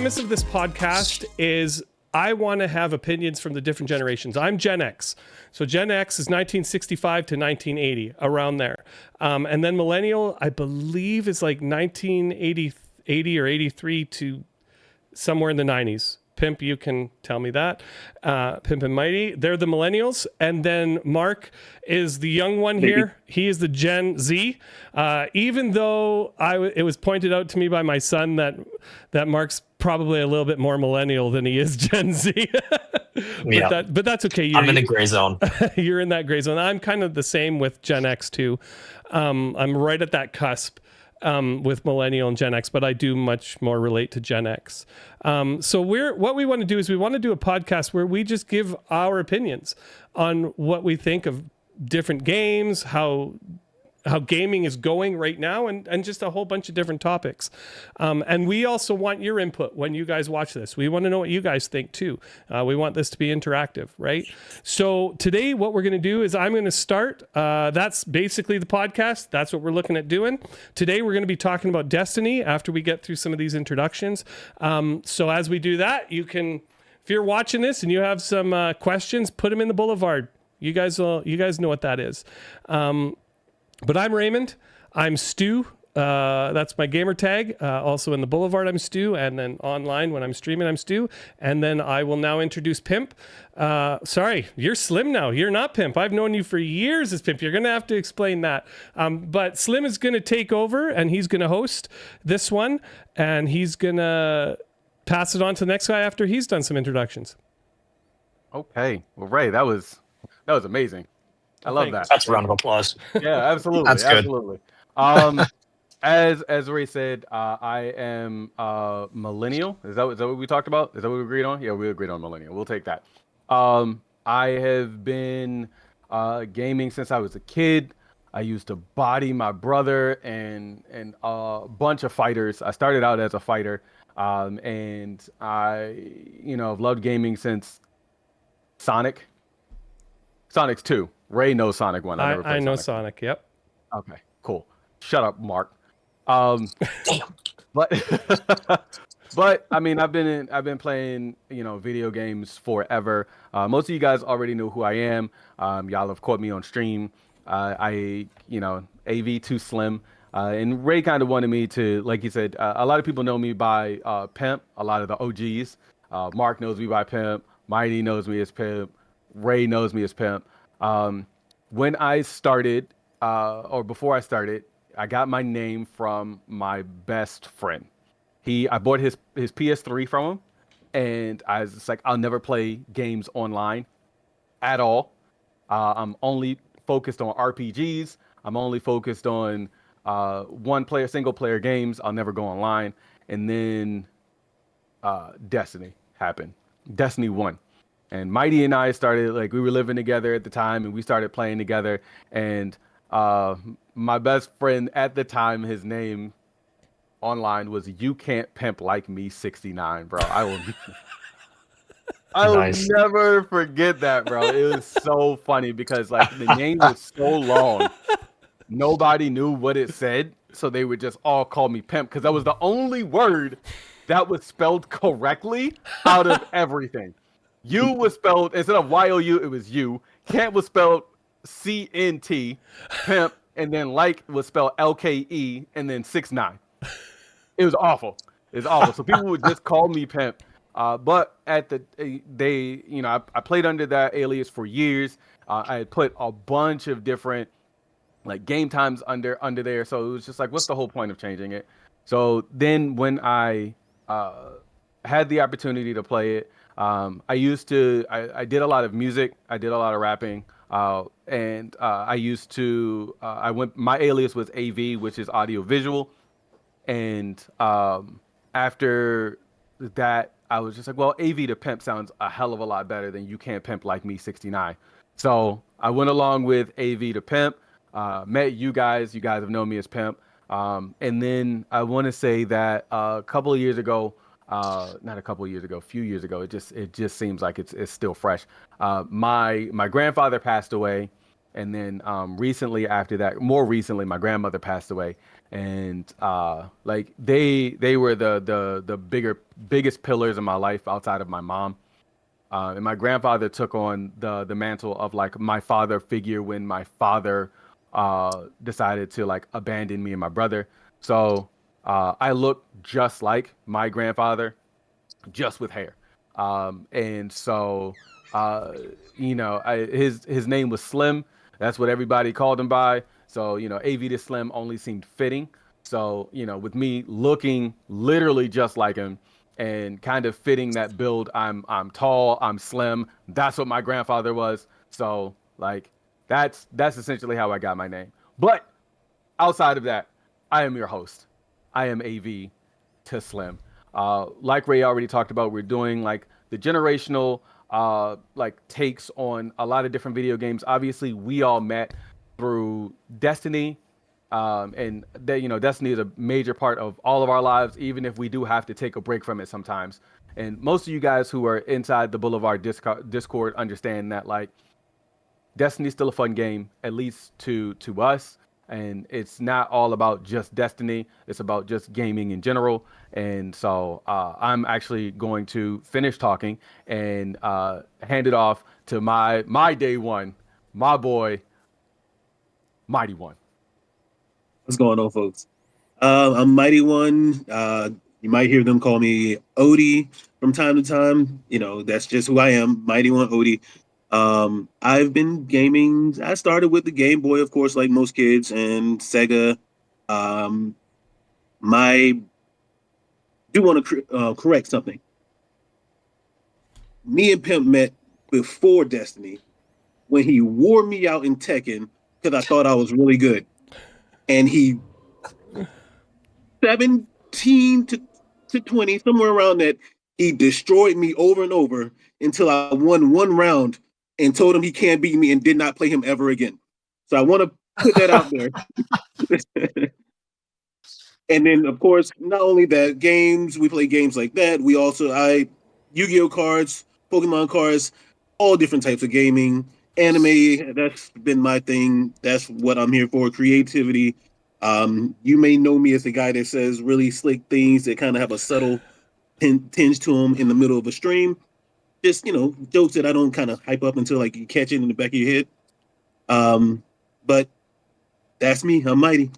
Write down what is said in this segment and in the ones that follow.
premise of this podcast is I want to have opinions from the different generations. I'm Gen X. So Gen X is 1965 to 1980, around there. And then Millennial, I believe, is like 1980 or 83 to somewhere in the 90s. Pimp, you can tell me that. Pimp and Mighty, they're the Millennials. And then Mark is the young one here. He is the Gen Z. Even though it was pointed out to me by my son that Mark's probably a little bit more Millennial than he is Gen Z. But that's okay. I'm in the gray zone. You're in that gray zone. I'm kind of the same with Gen X too. I'm right at that cusp. With Millennial and Gen X, but I do much more relate to Gen X. So what we want to do is we want to do a podcast where we just give our opinions on what we think of different games, how gaming is going right now, and just a whole bunch of different topics. And we also want your input when you guys watch this. We want to know what you guys think too. We want this to be interactive, right? So today what we're going to do is I'm going to start. That's basically the podcast. That's what we're looking at doing. Today we're going to be talking about Destiny after we get through some of these introductions. So as we do that, you can, if you're watching this and you have some questions, put them in the Boulevard. You guys know what that is. But I'm Raymond. I'm Stu. That's my gamer tag. Also in the Boulevard, I'm Stu. And then online when I'm streaming, I'm Stu. And then I will now introduce Pimp. Sorry, you're Slim now. You're not Pimp. I've known you for years as Pimp. You're going to have to explain that. But Slim is going to take over and he's going to host this one. And he's going to pass it on to the next guy after he's done some introductions. Okay. Well, Ray, that was amazing. I love that. That's a round of applause. Yeah, absolutely. That's good. Absolutely. As Ray said, I am Millennial. Is that what we talked about? Is that what we agreed on? Yeah, we agreed on Millennial. We'll take that. I have been gaming since I was a kid. I used to body my brother and a bunch of fighters. I started out as a fighter, and I, have loved gaming since Sonic's 2. Ray knows Sonic 1. I know Sonic. Yep. Okay, cool. Shut up, Mark. But I mean, I've been playing, video games forever. Most of you guys already know who I am. Y'all have caught me on stream. AV too Slim. And Ray kind of wanted me to, like he said, a lot of people know me by Pimp, a lot of the OGs. Mark knows me by Pimp. Mighty knows me as Pimp. Ray knows me as Pimp. When I started, or before I started, I got my name from my best friend. I bought his PS3 from him, and I was just like, I'll never play games online at all. I'm only focused on RPGs. I'm only focused on single player games. I'll never go online. And then Destiny happened. Destiny 1. And Mighty and I started, we were living together at the time, and we started playing together. And my best friend at the time, his name online was You Can't Pimp Like Me 69, bro. I will never forget that, bro. It was so funny because, the name was so long. Nobody knew what it said, so they would just all call me Pimp because that was the only word that was spelled correctly out of everything. U was spelled, instead of Y-O-U, it was U. Can't was spelled C-N-T, Pimp, and then like was spelled L-K-E, and then 6-9. It was awful. So people would just call me Pimp. But at I played under that alias for years. I had put a bunch of different game times under there. So it was just what's the whole point of changing it? So then when I had the opportunity to play it, I did a lot of music. I did a lot of rapping. And I used to, my alias was AV, which is audio visual. And after that, I was just well, AV to Pimp sounds a hell of a lot better than You Can't Pimp Like Me 69. So I went along with AV to Pimp, met you guys. You guys have known me as Pimp. And then I want to say that a couple of years ago, not a couple of years ago, a few years ago, it just seems like it's still fresh. My grandfather passed away And then recently after that, more recently, my grandmother passed away, and like they were the biggest pillars in my life outside of my mom. And my grandfather took on the mantle of like my father figure when my father decided to like abandon me and my brother. So I look just like my grandfather, just with hair. And so, uh, his name was Slim. That's what everybody called him by. So, AV to Slim only seemed fitting. So, with me looking literally just like him and kind of fitting that build, I'm tall, I'm slim. That's what my grandfather was. So, like, that's essentially how I got my name. But outside of that, I am your host. I am AV to Slim. Like Ray already talked about, we're doing like the generational like takes on a lot of different video games. Obviously, we all met through Destiny, and that Destiny is a major part of all of our lives, even if we do have to take a break from it sometimes. And most of you guys who are inside the Boulevard Discord understand that like Destiny's still a fun game, at least to us. And it's not all about just Destiny. It's about just gaming in general. And so I'm actually going to finish talking and hand it off to my day one, my boy, Mighty One. What's going on, folks? I'm Mighty One. You might hear them call me Odie from time to time. That's just who I am, Mighty One Odie. I've been gaming. I started with the Game Boy, of course, like most kids, and Sega. My do want to correct something. Me and Pimp met before Destiny when he wore me out in Tekken because I thought I was really good, and he 17 to 20, somewhere around that, he destroyed me over and over until I won one round and told him he can't beat me and did not play him ever again. So I want to put that out there. And then, of course, not only that, we play games like that. We also, Yu-Gi-Oh cards, Pokemon cards, all different types of gaming. Anime, that's been my thing. That's what I'm here for, creativity. You may know me as the guy that says really slick things that kind of have a subtle tinge to them in the middle of a stream. Just, jokes that I don't kind of hype up until like you catch it in the back of your head. But that's me. I'm Mighty.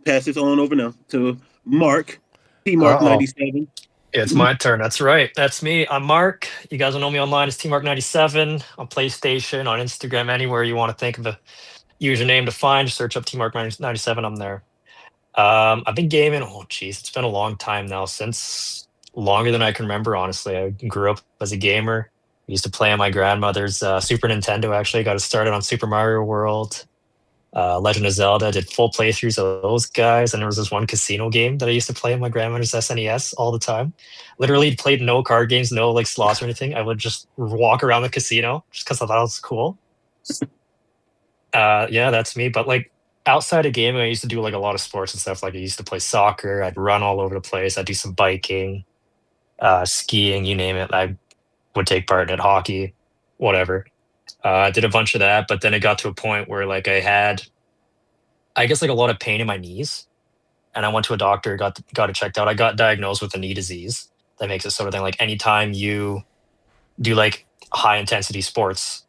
Pass this on over now to Mark, T-Mark 97. It's my turn. That's right. That's me. I'm Mark. You guys will know me online as T-Mark 97 on PlayStation, on Instagram, anywhere you want to think of a username to find. Just search up T-Mark 97. I'm there. I've been gaming. It's been a long time now, since longer than I can remember, honestly. I grew up as a gamer. I used to play on my grandmother's Super Nintendo, actually. Got it started on Super Mario World. Legend of Zelda, did full playthroughs of those guys, and there was this one casino game that I used to play on my grandmother's SNES all the time. Literally played no card games, no like slots or anything. I would just walk around the casino just because I thought it was cool. Yeah, that's me. But like outside of gaming, I used to do like a lot of sports and stuff. Like I used to play soccer. I'd run all over the place. I'd do some biking, skiing, you name it. I would take part in it, hockey, whatever. I did a bunch of that, but then it got to a point where like I had, I guess, like a lot of pain in my knees, and I went to a doctor, got it checked out. I got diagnosed with a knee disease that makes it sort of thing like anytime you do like high intensity sports,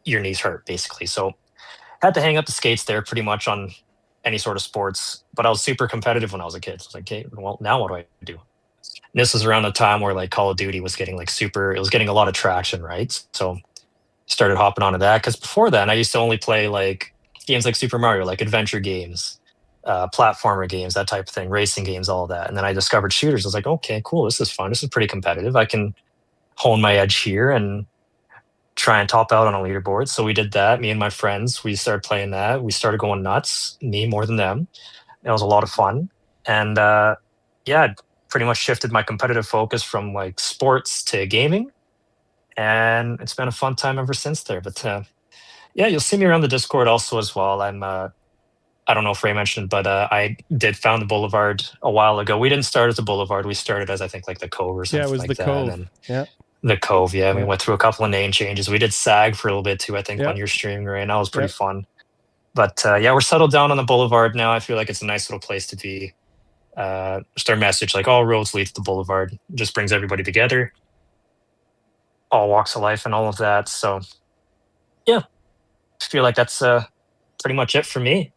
your knees hurt basically. So had to hang up the skates there pretty much on any sort of sports. But I was super competitive when I was a kid. So I was like, okay, well now what do I do? And this was around a time where like Call of Duty was getting like it was getting a lot of traction, right? So started hopping onto that, because before then I used to only play like games like Super Mario, like adventure games, platformer games, that type of thing, racing games, all of that. And then I discovered shooters. I was like, okay, cool, this is fun. This is pretty competitive. I can hone my edge here and try and top out on a leaderboard. So we did that. Me and my friends, we started playing that. We started going nuts, me more than them. It was a lot of fun. And yeah, pretty much shifted my competitive focus from like sports to gaming. And it's been a fun time ever since there. But yeah, you'll see me around the Discord also as well. I'm I don't know if Ray mentioned, but I did found the Boulevard a while ago. We didn't start as the Boulevard. We started as, I think, like the Cove or something. Yeah, it was like the that. Cove. And yeah. The Cove, yeah. We went through a couple of name changes. We did SAG for a little bit too, I think, Yep. when you're streaming, right? And that was pretty Yep. fun. But yeah, we're settled down on the Boulevard now. I feel like it's a nice little place to be. Just our message, like all roads lead to the Boulevard. It just brings everybody together, all walks of life and all of that. So yeah, I feel like that's pretty much it for me.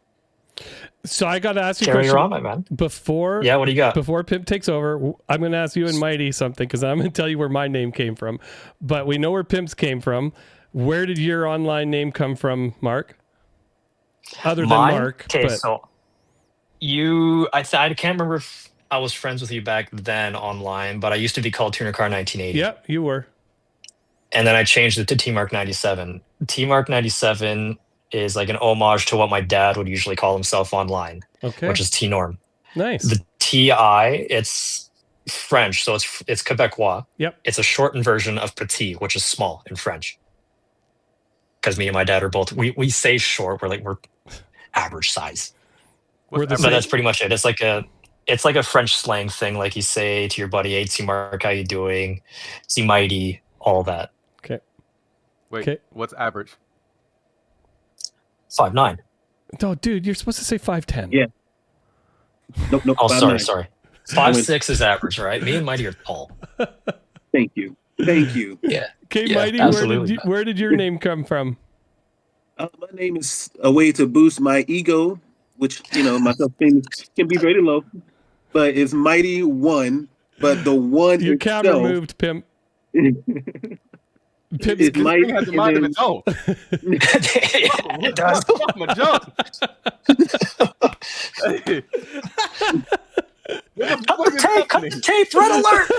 So I got to ask you a Carry question her on, my man. before. Yeah, what do you got? Before Pimp takes over, I'm going to ask you and Mighty something because I'm going to tell you where my name came from. But we know where Pimp's came from. Where did your online name come from, Mark? Other than Mine? Mark. Okay, but so I can't remember if I was friends with you back then online, but I used to be called Tuner Car 1980. Yep, you were. And then I changed it to T-Mark 97. T-Mark 97 is like an homage to what my dad would usually call himself online, Okay. which is T-Norm. Nice. The T-I, it's French, so it's Quebecois. Yep. It's a shortened version of petit, which is small in French. Because me and my dad are both, we say short, we're average size. We're the But same. that's pretty much it. It's like a French slang thing, like you say to your buddy, hey, T-Mark, how you doing? See mighty, all that. Okay. Wait, Okay. what's average? 5'9". Oh, dude, you're supposed to say 5'10". Yeah. Nope. Oh, 5'9". sorry. 5'6" is average, right? Me and mighty are tall. Thank you. Yeah. Okay, Yeah, Mighty, absolutely. where did your name come from? My name is a way to boost my ego, which my self-esteem can be very low, but it's Mighty One. But the one Your camera itself, moved, Pimp. Pimp's it's Mighty. It has a mind of its own. It does. I'm a jump. Hey. Cut the tape, red alert!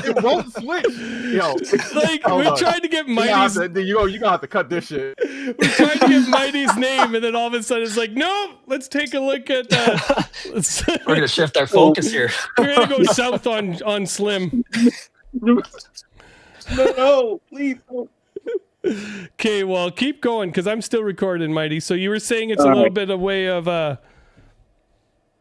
It won't switch. Yo, Like, hold we're on. trying to get You're gonna have Mighty's... to- you're gonna have to cut this shit. We're trying to get Mighty's name, and then all of a sudden it's like, nope, let's take a look at... We're gonna shift our focus here. we're going to go south on Slim. No, please. Don't. Okay, well, keep going, because I'm still recording, Mighty. So you were saying it's a All little right. bit a way of...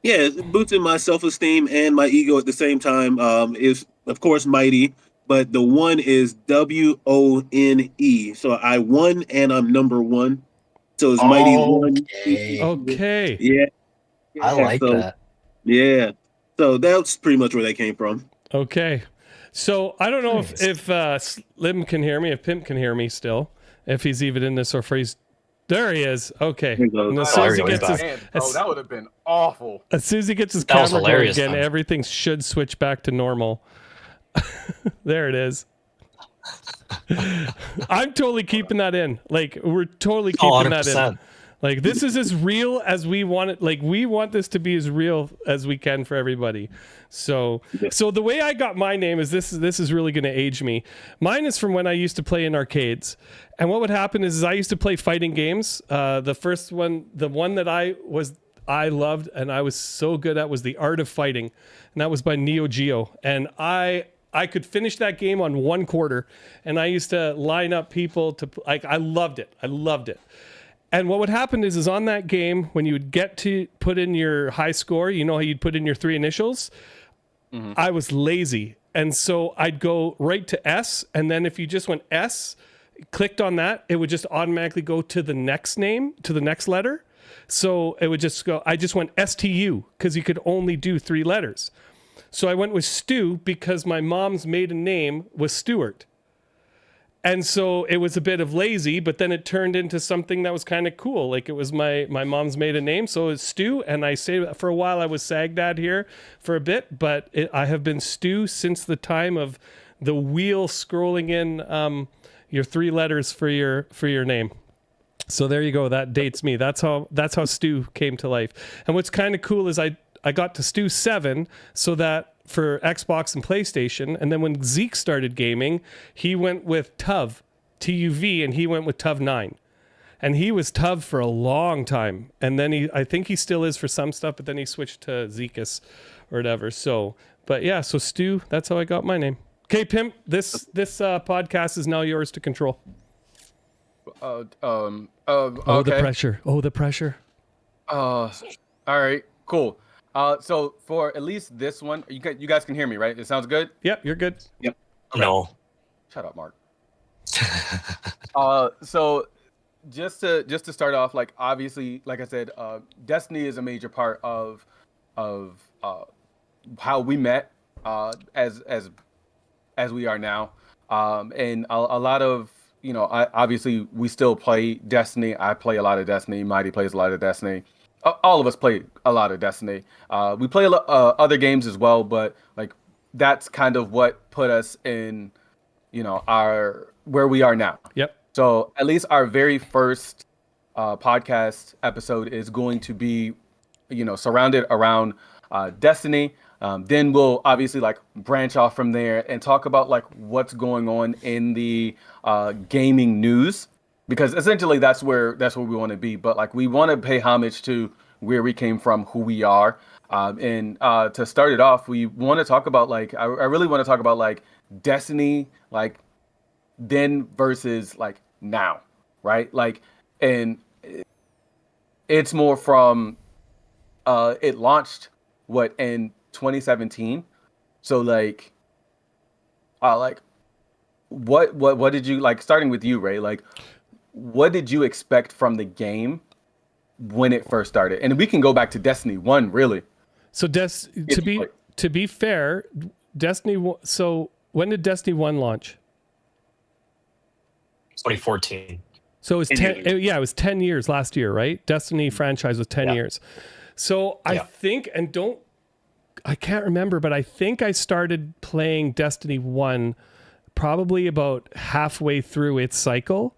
Yeah, it's boosting my self-esteem and my ego at the same time. Is of course Mighty, but the one is WONE. So I won and I'm number one. So it's Mighty One. Okay. Yeah. I like so, that. Yeah. So that's pretty much where that came from. Okay. So I don't know if Slim can hear me, if Pimp can hear me still, if he's even in this or if he's... There he is. Okay. There he goes. And as Oh, soon as he there he gets goes. his, Man, bro, that would have been awful. as soon as he gets his That was camera going hilarious, again, man. everything should switch back to normal. There it is. I'm totally keeping that in. Like, we're totally keeping that in. 100%. Like, this is as real as we want it. Like, we want this to be as real as we can for everybody. So the way I got my name is this is really going to age me. Mine is from when I used to play in arcades. And what would happen is I used to play fighting games. The first one, the one that I loved and I was so good at was The Art of Fighting. And that was by Neo Geo. And I could finish that game on 1 quarter. And I used to line up people to, like, I loved it. And what would happen is on that game, when you would get to put in your high score, you know how you'd put in your 3 initials? Mm-hmm. I was lazy. And so I'd go right to S. And then if you just went S, clicked on that, it would just automatically go to the next name, to the next letter. So it would just go, I just went STU because you could only do 3 letters. So I went with Stu because my mom's maiden name was Stewart. And so it was a bit of lazy, but then it turned into something that was kind of cool. Like, it was my mom's maiden name, so it's Stu. And I say for a while I was SAG-Dad here for a bit, but I have been Stu since the time of the wheel scrolling in your 3 letters for your name. So there you go. That dates me. That's how Stu came to life. And what's kind of cool is I got to Stu 7 so that for Xbox and PlayStation. And then when Zeke started gaming, he went with Tuv, TUV, and he went with Tuv 9. And he was Tuv for a long time. And then I think he still is for some stuff, but then he switched to Zekus or whatever. So, but yeah, so Stu, that's how I got my name. Okay, Pimp, this podcast is now yours to control. Okay. Oh, the pressure. All right, cool. So for at least this one, you guys can hear me, right? It sounds good? Yep, you're good. Yep. No. Shut up, Mark. So just to start off, like obviously, like I said, Destiny is a major part of how we met as we are now, and a lot of obviously we still play Destiny. I play a lot of Destiny. Mighty plays a lot of Destiny. All of us play a lot of Destiny. We play a lot, other games as well, but like that's kind of what put us in our where we are now. Yep. So at least our very first podcast episode is going to be, surrounded around Destiny. Then we'll obviously like branch off from there and talk about like what's going on in the gaming news, because essentially that's where we want to be. But like we want to pay homage to where we came from, who we are. And to start it off, we want to talk about like I really want to talk about like Destiny, like then versus like now, right? Like, and it's more from it launched in 2017. So like what did you like, starting with you, Ray, like what did you expect from the game when it first started? And we can go back to Destiny 1 really. So to be fair, so when did Destiny 1 launch? 2014. So it was 10. It was 10 years last year, right? Destiny franchise was 10 years. So I think, I can't remember, but I think I started playing Destiny 1 probably about halfway through its cycle.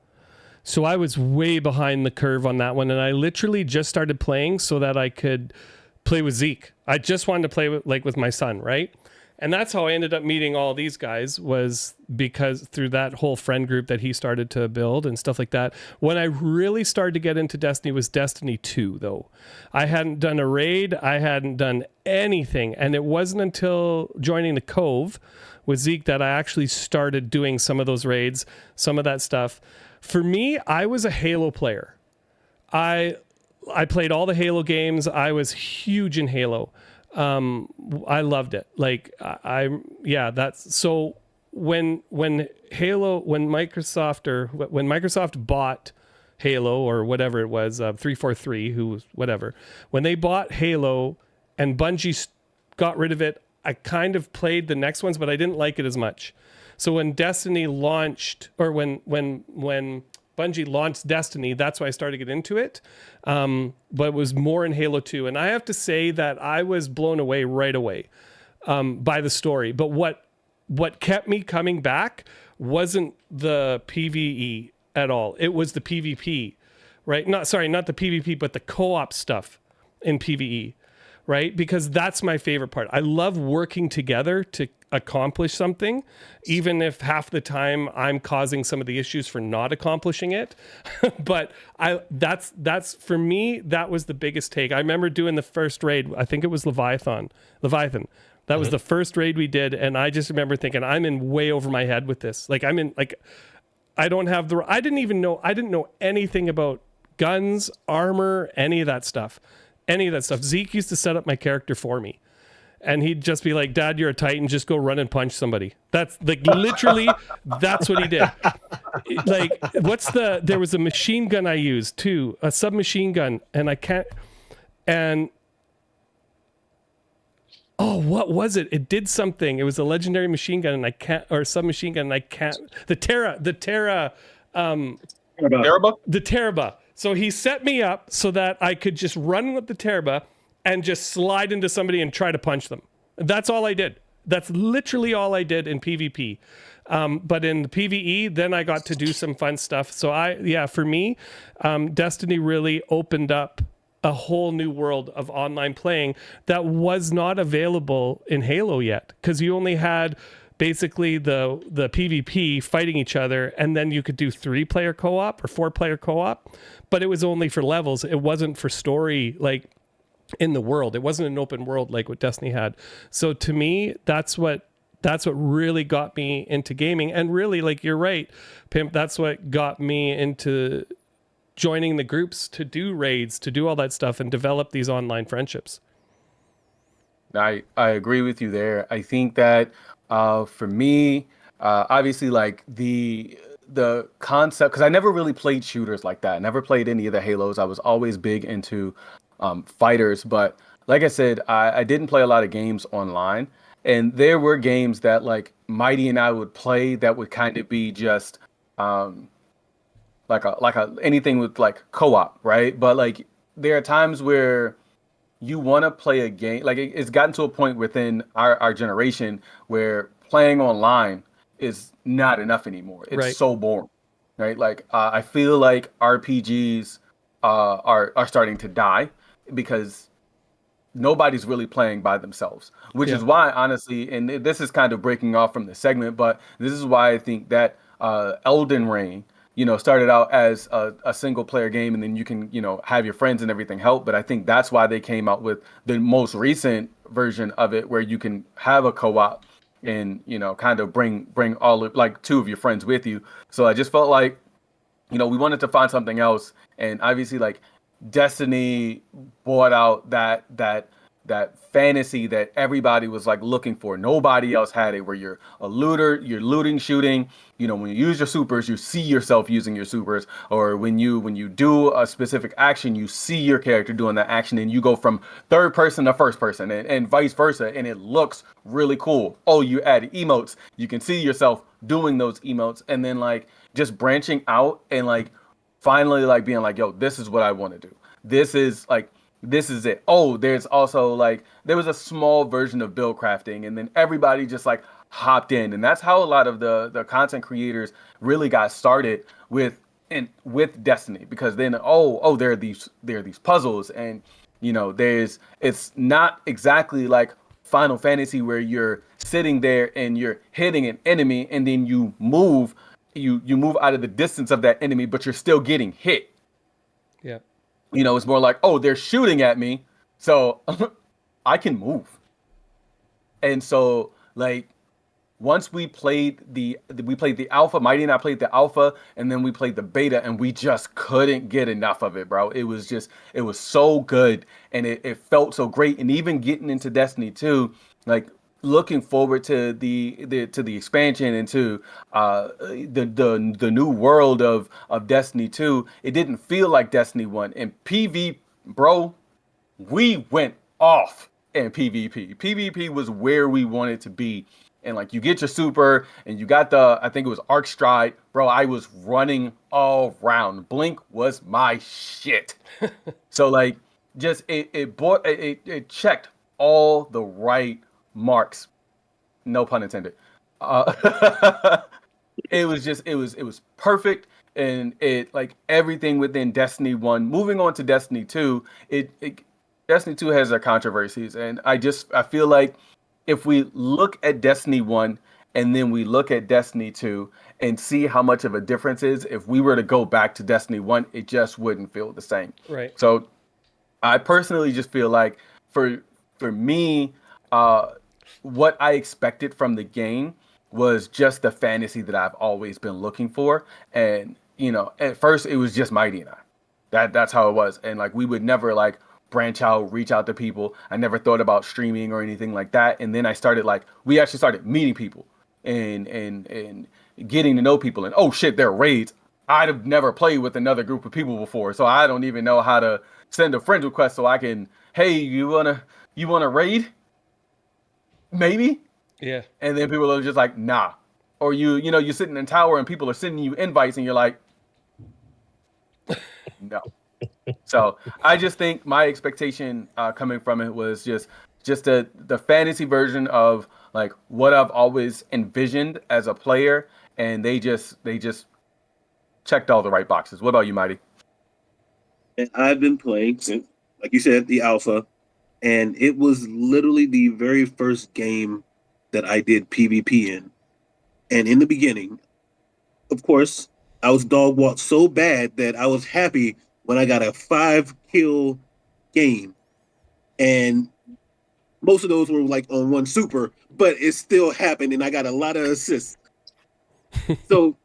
So I was way behind the curve on that one, and I literally just started playing so that I could play with Zeke. I just wanted to play with my son, right? And that's how I ended up meeting all these guys, was because through that whole friend group that he started to build and stuff like that. When I really started to get into Destiny was Destiny 2, though. I hadn't done a raid. I hadn't done anything. And it wasn't until joining the Cove with Zeke that I actually started doing some of those raids, some of that stuff. For me, I was a Halo player. I played all the Halo games. I was huge in Halo. I loved it. Like that's so when Microsoft bought Halo, or whatever it was, 343, who was whatever, when they bought Halo and Bungie got rid of it, I kind of played the next ones, but I didn't like it as much. So when Destiny launched, or when Bungie launched Destiny, that's why I started to get into it. But it was more in Halo 2. And I have to say that I was blown away right away by the story. But what kept me coming back wasn't the PvE at all. It was the PvP, right? Not the PvP, but the co-op stuff in PvE, right? Because that's my favorite part. I love working together to accomplish something, even if half the time I'm causing some of the issues for not accomplishing it. But that's for me, that was the biggest take. I remember doing the first raid. I think it was Leviathan. That was the first raid we did, and I just remember thinking, I'm in way over my head with this. Like I didn't know anything about guns, armor, any of that stuff. Zeke used to set up my character for me. And he'd just be like, "Dad, you're a Titan. Just go run and punch somebody." That's like literally, that's what he did. Like, there was a machine gun I used too, a submachine gun, what was it? It did something. It was a legendary machine gun, or submachine gun, the Teraba. So he set me up so that I could just run with the Teraba and just slide into somebody and try to punch them. That's all I did. That's literally all I did in PvP. But in the PvE, then I got to do some fun stuff. So for me, Destiny really opened up a whole new world of online playing that was not available in Halo yet, because you only had basically the PvP fighting each other, and then you could do 3-player co-op or 4-player co-op, but it was only for levels. It wasn't for story, like in the world. It wasn't an open world like what Destiny had. So to me, that's what really got me into gaming. And really, like, you're right, Pimp, that's what got me into joining the groups to do raids, to do all that stuff and develop these online friendships. I agree with you there. I think that for me, Obviously, like the concept, because I never really played shooters like that. I never played any of the Halos. I was always big into fighters, but like I said, I didn't play a lot of games online, and there were games that like Mighty and I would play that would kind of be just like a anything with like co-op, right? But like there are times where you want to play a game, like it's gotten to a point within our generation where playing online is not enough anymore. It's Right. so boring, right? Like I feel like RPGs are starting to die because nobody's really playing by themselves, which Yeah. is why, honestly, and this is kind of breaking off from the segment, but this is why I think that Elden Ring, started out as a single player game, and then you can, have your friends and everything help. But I think that's why they came out with the most recent version of it, where you can have a co-op and, kind of bring all of, like, two of your friends with you. So I just felt like, we wanted to find something else, and obviously, like, Destiny brought out that fantasy that everybody was like looking for. Nobody else had it, where you're a looter, you're looting, shooting. When you use your supers, you see yourself using your supers, or when you do a specific action, you see your character doing that action, and you go from third person to first person, and vice versa, and it looks really cool. Oh, you add emotes, you can see yourself doing those emotes, and then like just branching out and like finally like being like, yo, this is what I want to do. This is it. Oh, there's also like there was a small version of build crafting, and then everybody just like hopped in, and that's how a lot of the content creators really got started with Destiny, because then there are these puzzles, and it's not exactly like Final Fantasy where you're sitting there and you're hitting an enemy and then you move out of the distance of that enemy, but you're still getting hit. Yeah. It's more like, oh, they're shooting at me, so I can move. And so, like, once we played the alpha, Mighty and I played the alpha, and then we played the beta, and we just couldn't get enough of it, bro. It was so good, and it felt so great. And even getting into Destiny 2, like, looking forward to the expansion and to the new world of Destiny 2. It didn't feel like Destiny 1. And PvP, bro, we went off in PvP. PvP was where we wanted to be. And like, you get your super, and you got I think it was Arc Stride, bro. I was running all around. Blink was my shit. So like, just it checked all the right marks, no pun intended. It was perfect, and it, like, everything within Destiny 1. Moving on to Destiny 2, Destiny 2 has their controversies, and I feel like if we look at Destiny 1 and then we look at Destiny 2 and see how much of a difference is, if we were to go back to Destiny 1, it just wouldn't feel the same. Right. So I personally just feel like for me, what I expected from the game was just the fantasy that I've always been looking for. And, at first it was just Mighty and I. That's how it was. And like, we would never like branch out, reach out to people. I never thought about streaming or anything like that. And then we actually started meeting people and getting to know people. And oh shit, there are raids. I'd have never played with another group of people before, so I don't even know how to send a friend request so I can, hey, you wanna raid? Maybe. Yeah. And then people are just like, nah. Or you're sitting in tower and people are sending you invites and you're like, no. So I just think my expectation coming from it was just the fantasy version of like what I've always envisioned as a player, and they just checked all the right boxes. What about you, Mighty? And I've been playing since, like you said, the alpha, and it was literally the very first game that I did PvP in. And in the beginning, of course, I was dog walked so bad that I was happy when I got a 5-kill game. And most of those were like on one super, but it still happened, and I got a lot of assists. So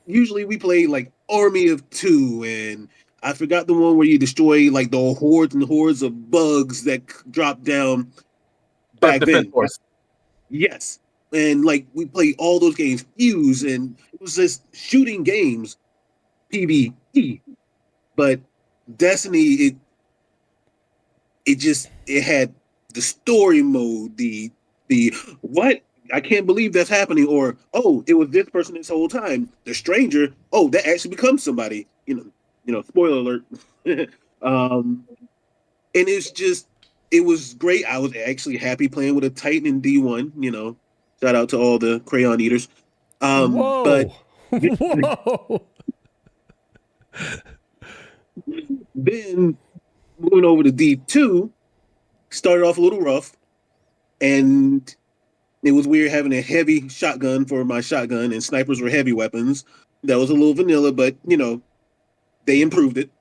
usually we play like Army of Two, and I forgot the one where you destroy like the hordes and hordes of bugs that drop down back then. Force. Yes. and like we played all those games, Fuse, and it was just shooting games, PvP. But Destiny, it had the story mode, the what, I can't believe that's happening, or oh, it was this person this whole time. The stranger, oh, that actually becomes somebody. Spoiler alert. And it was great. I was actually happy playing with a Titan in D1. Shout out to all the crayon eaters. Whoa. But Whoa. then moving over to D2, started off a little rough, and it was weird having a heavy shotgun for my shotgun, and snipers were heavy weapons. That was a little vanilla, but they improved it.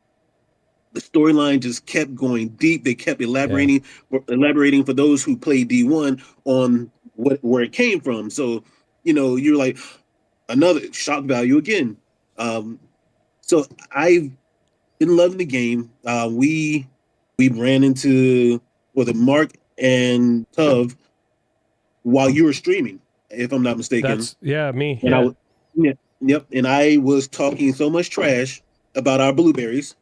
The storyline just kept going deep. They kept elaborating for those who played D1 on where it came from. So, you're like, another shock value again. So I've been loving the game. We ran into Mark and Tov while you were streaming, if I'm not mistaken. That's me. And yep. And I was talking so much trash about our blueberries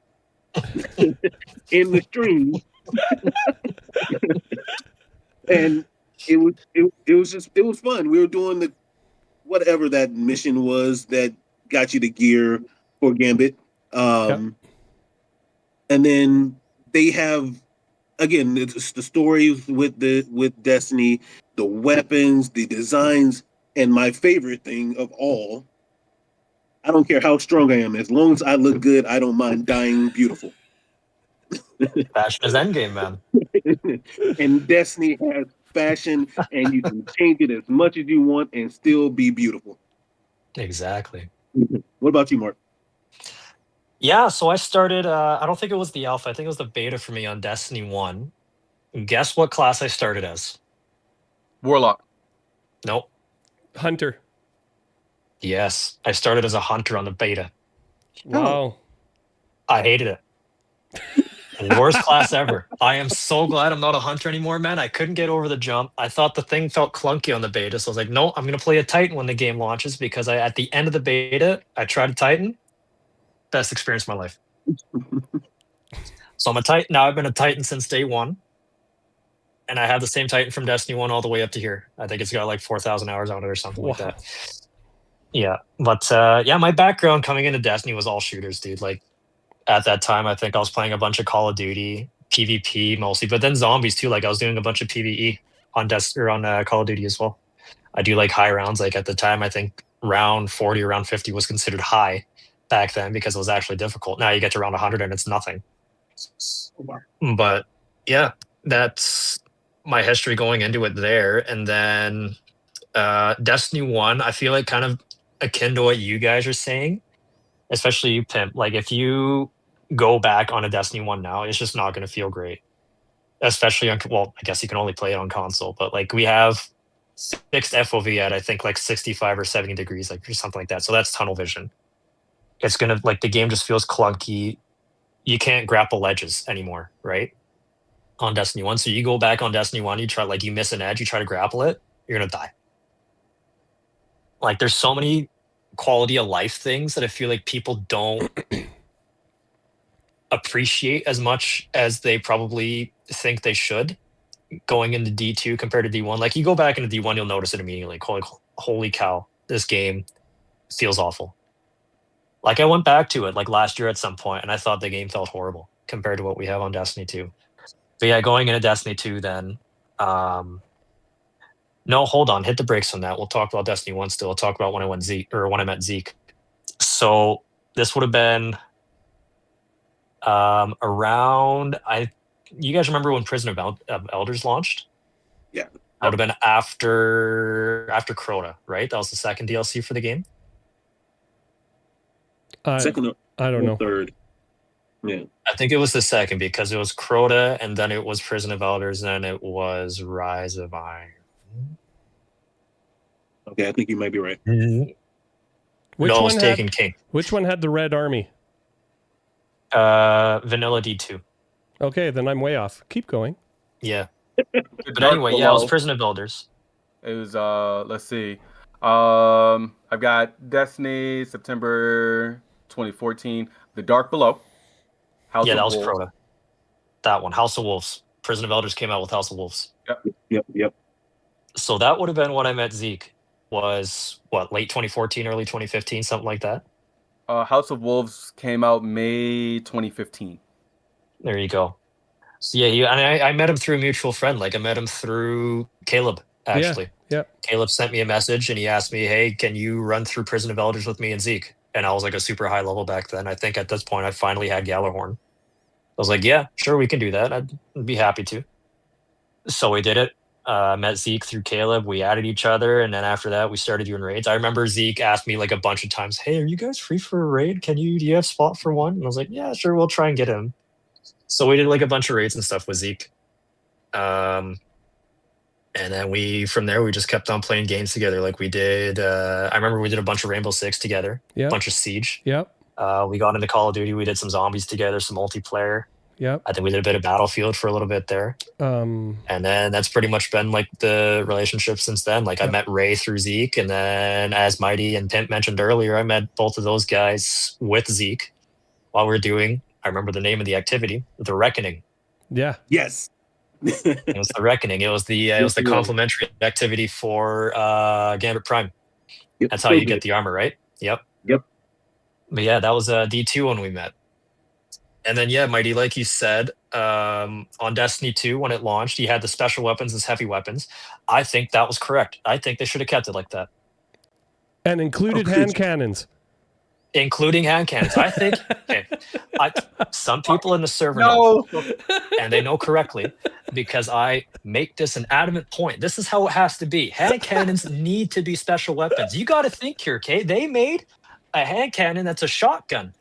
in the stream, and it was fun. We were doing the whatever that mission was that got you the gear for Gambit, and then they have again it's the stories with Destiny, the weapons, the designs, and my favorite thing of all. I don't care how strong I am. As long as I look good, I don't mind dying beautiful. Fashion is endgame, man. And Destiny has fashion, and you can change it as much as you want and still be beautiful. Exactly. What about you, Mark? Yeah, so I started, I don't think it was the alpha. I think it was the beta for me on Destiny 1. Guess what class I started as? Warlock. Nope. Hunter. Yes, I started as a hunter on the beta. Wow. I hated it. Worst class ever. I am so glad I'm not a hunter anymore, man. I couldn't get over the jump. I thought the thing felt clunky on the beta, so I was like, no, I'm going to play a Titan when the game launches, because at the end of the beta, I tried a Titan. Best experience of my life. So I'm a Titan. Now I've been a Titan since day one. And I have the same Titan from Destiny 1 all the way up to here. I think it's got like 4,000 hours on it or something like that. Yeah. But my background coming into Destiny was all shooters, dude. Like at that time, I think I was playing a bunch of Call of Duty, PvP mostly, but then zombies too. Like I was doing a bunch of PvE on Call of Duty as well. I do like high rounds. Like at the time, I think round 40 or round 50 was considered high back then because it was actually difficult. Now you get to round 100 and it's nothing. But yeah, that's my history going into it there. And then Destiny 1, I feel like kind of akin to what you guys are saying, especially you, Pimp. Like if you go back on a Destiny 1 now, it's just not going to feel great. Especially on, well, I guess you can only play it on console, but like we have fixed FOV at I think like 65 or 70 degrees, like or something like that. So that's tunnel vision. It's going to, like, the game just feels clunky. You can't grapple ledges anymore, right? On Destiny 1. So you go back on Destiny 1, you try, like, you miss an edge, you try to grapple it, you're going to die. Like, there's so many quality of life things that I feel like people don't appreciate as much as they probably think they should going into D2 compared to D1. Like, you go back into D1, you'll notice it immediately. Like, holy cow, this game feels awful. Like I went back to it like last year at some point, and I thought the game felt horrible compared to what we have on Destiny 2. But yeah, going into Destiny 2 then, no, hold on, hit the brakes on that. We'll talk about Destiny 1 still. I'll talk about when I met Zeke. So this would have been around, you guys remember when Prison of Elders launched? Yeah. That would have been after Crota, right? That was the second DLC for the game. Second, I don't know. Third. Yeah. I think it was the second because it was Crota, and then it was Prison of Elders, and then it was Rise of Iron. Okay, I think you might be right. Which no, it was one Taken King. Which one had the Red Army? Vanilla D2. Okay, then I'm way off. Keep going. Yeah. But anyway, yeah, it was Prison of Elders. It was let's see. I've got Destiny, September 2014, The Dark Below, House Yeah, of that was Wolves. Crota. That one, House of Wolves. Prison of Elders came out with House of Wolves. Yep. So that would have been when I met Zeke. Was what, late 2014, early 2015, something like that. House of Wolves came out May 2015. There you go. So yeah, and I met him through a mutual friend. Like I met him through Caleb, actually. Yeah. Caleb sent me a message and he asked me, "Hey, can you run through Prison of Elders with me and Zeke?" And I was like a super high level back then. I think at this point I finally had Galahorn. I was like, "Yeah, sure, we can do that. I'd be happy to." So we did it. Met Zeke through Caleb. We added each other, and then after that, we started doing raids. I remember Zeke asked me like a bunch of times, "Hey, are you guys free for a raid? Do you have spot for one?" And I was like, "Yeah, sure, we'll try and get him." So we did like a bunch of raids and stuff with Zeke. And then from there we just kept on playing games together. Like we did, I remember we did a bunch of Rainbow Six together, a bunch of Siege. Yep. We got into Call of Duty. We did some zombies together, some multiplayer. Yep. I think we did a bit of Battlefield for a little bit there. And then that's pretty much been like the relationship since then. Like I met Ray through Zeke, and then as Mighty and Pimp mentioned earlier, I met both of those guys with Zeke while we were doing, I remember the name of the activity, The Reckoning. Yeah. Yes. It was The Reckoning. It was the complimentary activity for Gambit Prime. Yep. That's how you get the armor, right? Yep. But yeah, that was D2 when we met. And then, yeah, Mighty, like you said, on Destiny 2, when it launched, you had the special weapons as heavy weapons. I think that was correct. I think they should have kept it like that. And included hand cannons. Including hand cannons. I think, some people in the server know, and they know correctly, because I make this an adamant point. This is how it has to be. Hand cannons need to be special weapons. You got to think here, okay? They made a hand cannon that's a shotgun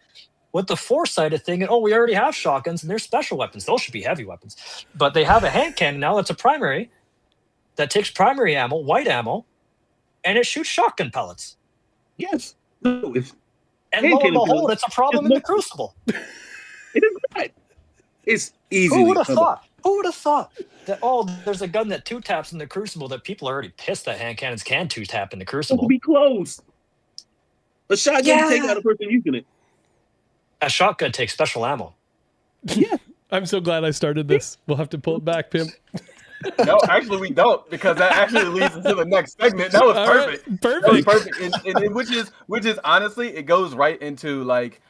with the four-sided thing, and we already have shotguns and they're special weapons. Those should be heavy weapons. But they have a hand cannon now that's a primary that takes primary ammo, white ammo, and it shoots shotgun pellets. Yes. No, and lo and behold, it's a problem in the Crucible. It is not. It's easy. Who would have thought? Who would have thought that, there's a gun that two-taps in the Crucible, that people are already pissed that hand cannons can two-tap in the Crucible? To be close. A shotgun can take out a person using it. A shotgun takes special ammo. Yeah. I'm so glad I started this. We'll have to pull it back, Pimp. No, actually we don't, because that actually leads into the next segment. That was perfect. Right, perfect. That was perfect. And which is honestly, it goes right into like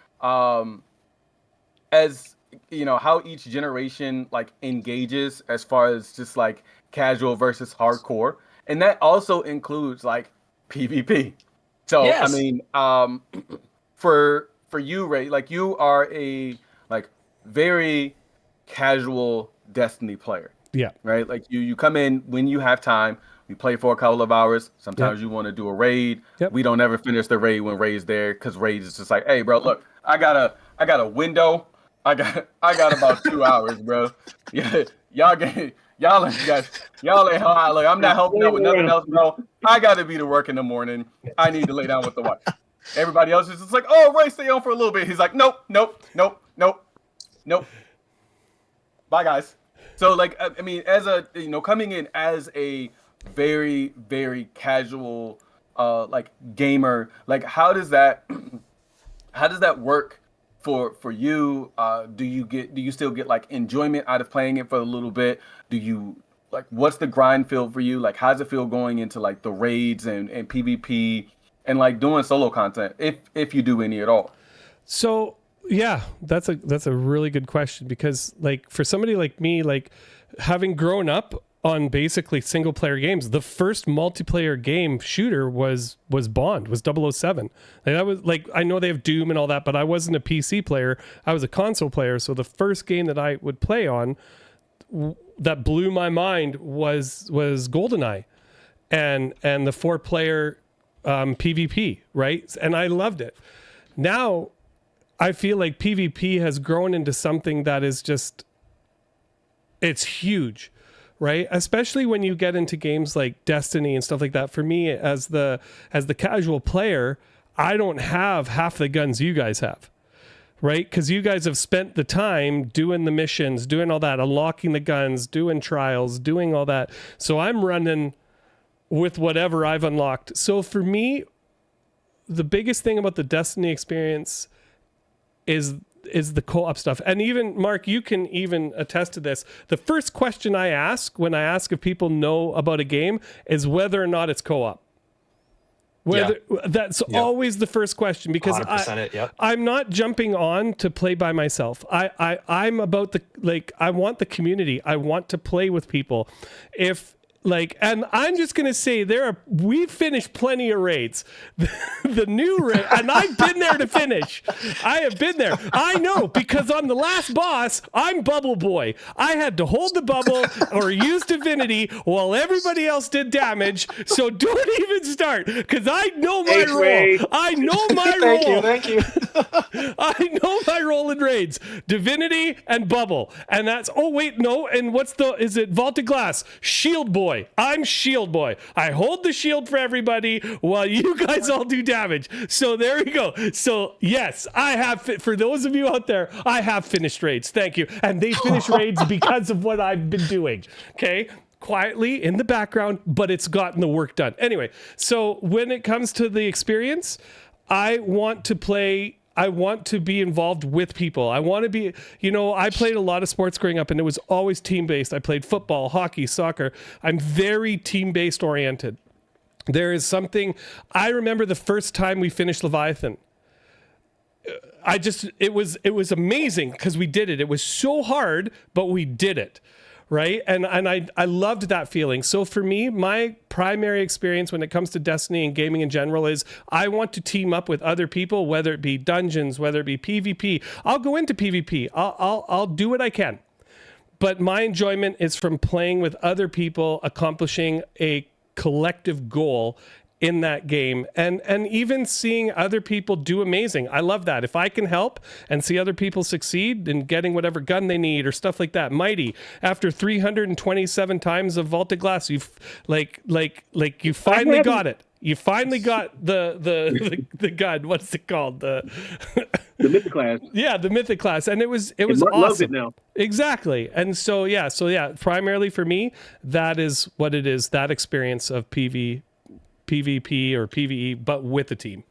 as you know, how each generation like engages as far as just like casual versus hardcore. And that also includes like PvP. So yes. I mean, for you, Ray, like you are a like very casual Destiny player. Yeah. Right. Like you come in when you have time. We play for a couple of hours. Sometimes you want to do a raid. Yep. We don't ever finish the raid when Ray's there, because raid is just like, hey, bro, look, I got a window. I got about 2 hours, bro. Yeah, y'all ain't hard. Look, I'm not helping out with nothing else, bro. I got to be to work in the morning. I need to lay down with the wife. Everybody else is just like, oh, Ray, stay on for a little bit. He's like, nope. Bye, guys. So, like, I mean, as a, coming in as a very, very casual, like, gamer, like, how does that work for you? Do you still get, like, enjoyment out of playing it for a little bit? Do you, like, what's the grind feel for you? Like, how does it feel going into, like, the raids and PvP and, like, doing solo content, if you do any at all? So, yeah, that's a really good question, because like for somebody like me, like having grown up on basically single player games, the first multiplayer game shooter was Bond, was 007. Like that was like, I know they have Doom and all that, but I wasn't a PC player. I was a console player. So the first game that I would play on that blew my mind was GoldenEye and the 4-player PvP, right? And I loved it. Now I feel like PvP has grown into something that is just, it's huge, right? Especially when you get into games like Destiny and stuff like that. For me, as the casual player, I don't have half the guns you guys have, right? Because you guys have spent the time doing the missions, doing all that, unlocking the guns, doing trials, doing all that. So I'm running with whatever I've unlocked. So for me, the biggest thing about the Destiny experience is the co-op stuff. And even Mark, you can even attest to this. The first question I ask when I ask if people know about a game is whether or not it's co-op. That's always the first question, because I'm not jumping on to play by myself. I'm about I want the community. I want to play with people. And I'm just going to say we've finished plenty of raids. The new raid, and I've been there to finish. I have been there. I know, because on the last boss, I'm Bubble Boy. I had to hold the bubble or use divinity while everybody else did damage. So don't even start, because I know my role. I know my role. Thank you. I know my role in raids. Divinity and bubble. And that's, and is it Vaulted Glass? Shield Boy. I'm Shield Boy. I hold the shield for everybody while you guys all do damage. So there you go. So yes, I have, for those of you out there, I have finished raids. Thank you. And they finish raids because of what I've been doing. Okay? Quietly in the background, but it's gotten the work done. Anyway, so when it comes to the experience, I want to be involved with people. I want to be, I played a lot of sports growing up, and it was always team-based. I played football, hockey, soccer. I'm very team-based oriented. There is something, I remember the first time we finished Leviathan. It was amazing because we did it. It was so hard, but we did it. Right. And I loved that feeling. So for me, my primary experience when it comes to Destiny and gaming in general is I want to team up with other people, whether it be dungeons, whether it be PvP. I'll go into PvP. I'll do what I can. But my enjoyment is from playing with other people, accomplishing a collective goal in that game, and even seeing other people do amazing. I love that. If I can help and see other people succeed in getting whatever gun they need or stuff like that. Mighty, after 327 times of Vaulted Glass, you've you finally got it. You finally got the gun. What's it called? The Mythic class. Yeah, the Mythic class, and it was Mark awesome. loves it now. Exactly, and so primarily for me, that is what it is. That experience of PvP or PvE, but with the team.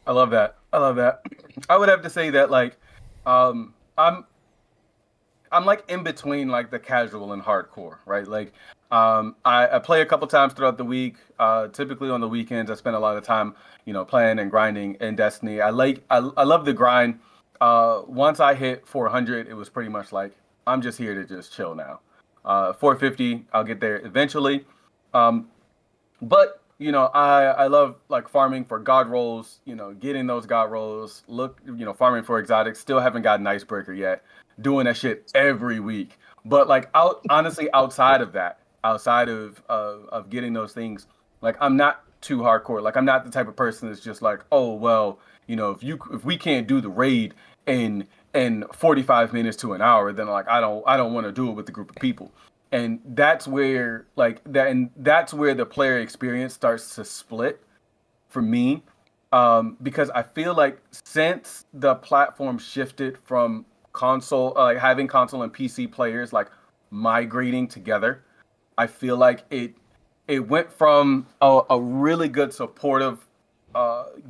I love that. I would have to say that I'm like in between like the casual and hardcore, right? I play a couple times throughout the week. Typically on the weekends, I spend a lot of time, playing and grinding in Destiny. I love the grind. Once I hit 400, it was pretty much like I'm just here to just chill now. 450, I'll get there eventually. But I love farming for god rolls, getting those god rolls, farming for exotics. Still haven't gotten icebreaker yet. Doing that shit every week. But honestly, outside of that, outside of getting those things, I'm not too hardcore. I'm not the type of person that's just if we can't do the raid in 45 minutes to an hour, then I don't want to do it with a group of people. And that's where that's where the player experience starts to split for me, because I feel like since the platform shifted from console, having console and PC players migrating together, I feel like it went from a really good supportive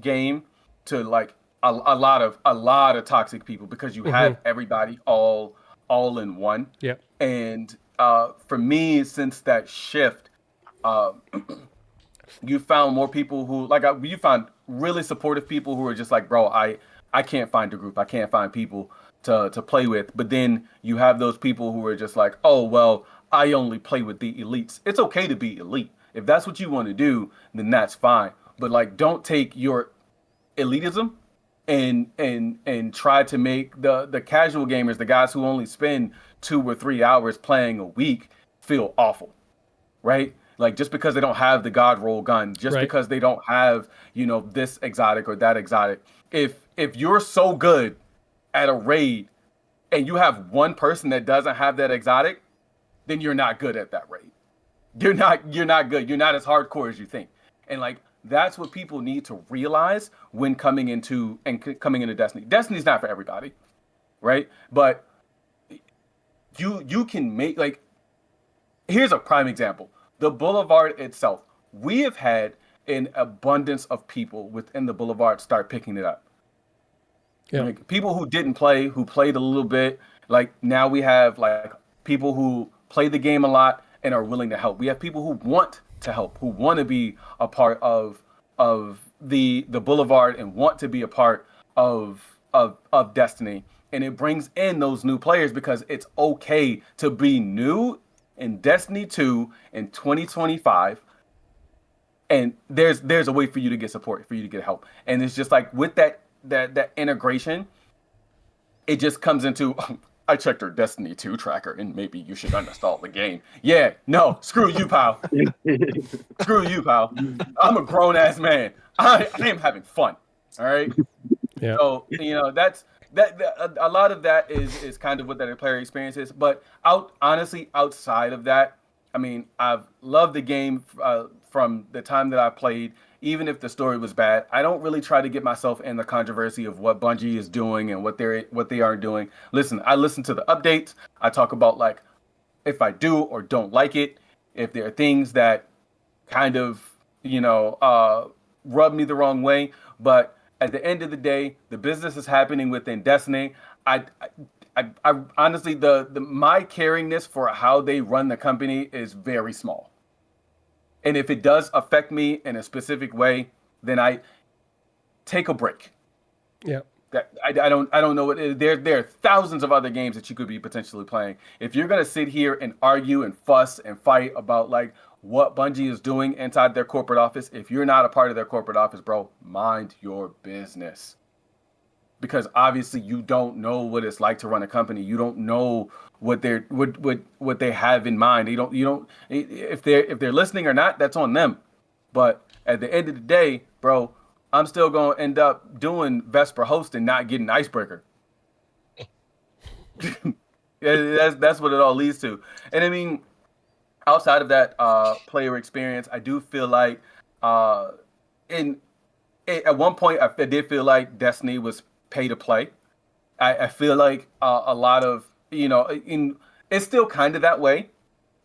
game to a lot of toxic people, because you have everybody all in one. Yeah. And for me, since that shift, you found more people who you found really supportive people who are just bro, I can't find a group, I can't find people to play with. But then you have those people who are just oh well, I only play with the elites. It's okay to be elite. If that's what you want to do, then that's fine. But don't take your elitism and try to make the casual gamers, the guys who only spend 2 or 3 hours playing a week, feel awful, right? Just because they don't have the god roll gun, just because they don't have this exotic or that exotic. If you're so good at a raid and you have one person that doesn't have that exotic, then you're not good at that raid. You're not good. You're not as hardcore as you think. And that's what people need to realize when coming into Destiny. Destiny's not for everybody, right? But you can make here's a prime example. the Boulevard itself, we have had an abundance of people within the Boulevard start picking it up. Yeah. Like people who didn't play, who played a little bit. Like now we have like people who play the game a lot and are willing to help. We have people who want to help, who want to be a part of the Boulevard and want to be a part of Destiny. And it brings in those new players because it's okay to be new in Destiny 2 in 2025. And there's a way for you to get support, for you to get help. And it's just like with that integration, it just comes into, I checked your Destiny 2 tracker and maybe you should uninstall the game. Yeah, no, screw you, pal. Screw you, pal. I'm a grown ass man. I am having fun. All right. Yeah. So, that's a lot of that is kind of what that player experience is. But honestly, outside of that, I mean, I've loved the game from the time that I played. Even if the story was bad, I don't really try to get myself in the controversy of what Bungie is doing and what they aren't doing. Listen, I listen to the updates. I talk about like if I do or don't like it, if there are things that kind of rub me the wrong way. But at the end of the day, the business is happening within Destiny. I honestly, my caringness for how they run the company is very small. And if it does affect me in a specific way, then I take a break. Yeah. I don't know what it is. There are thousands of other games that you could be potentially playing. If you're gonna sit here and argue and fuss and fight about like what Bungie is doing inside their corporate office, if you're not a part of their corporate office, bro, mind your business. Because obviously you don't know what it's like to run a company. You don't know what they have in mind. You don't if they're listening or not, that's on them. But at the end of the day, bro, I'm still gonna end up doing Vesper host and not getting Icebreaker. That's what it all leads to. And I mean, outside of that player experience, I do feel like at one point I did feel like Destiny was pay to play. I feel like a lot of it's still kind of that way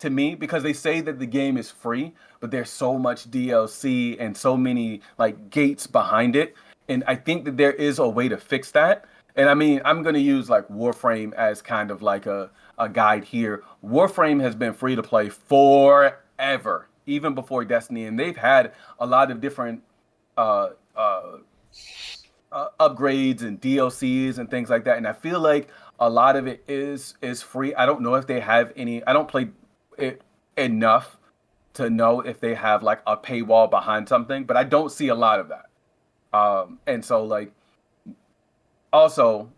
to me because they say that the game is free, but there's so much DLC and so many like gates behind it, and I think that there is a way to fix that. And I mean, I'm gonna use like Warframe as kind of like a guide here. Warframe has been free to play forever, even before Destiny, and they've had a lot of different upgrades and DLCs and things like that. And I feel like a lot of it is free. I don't know if they have any. I don't play it enough to know if they have like a paywall behind something, but I don't see a lot of that. And so like, also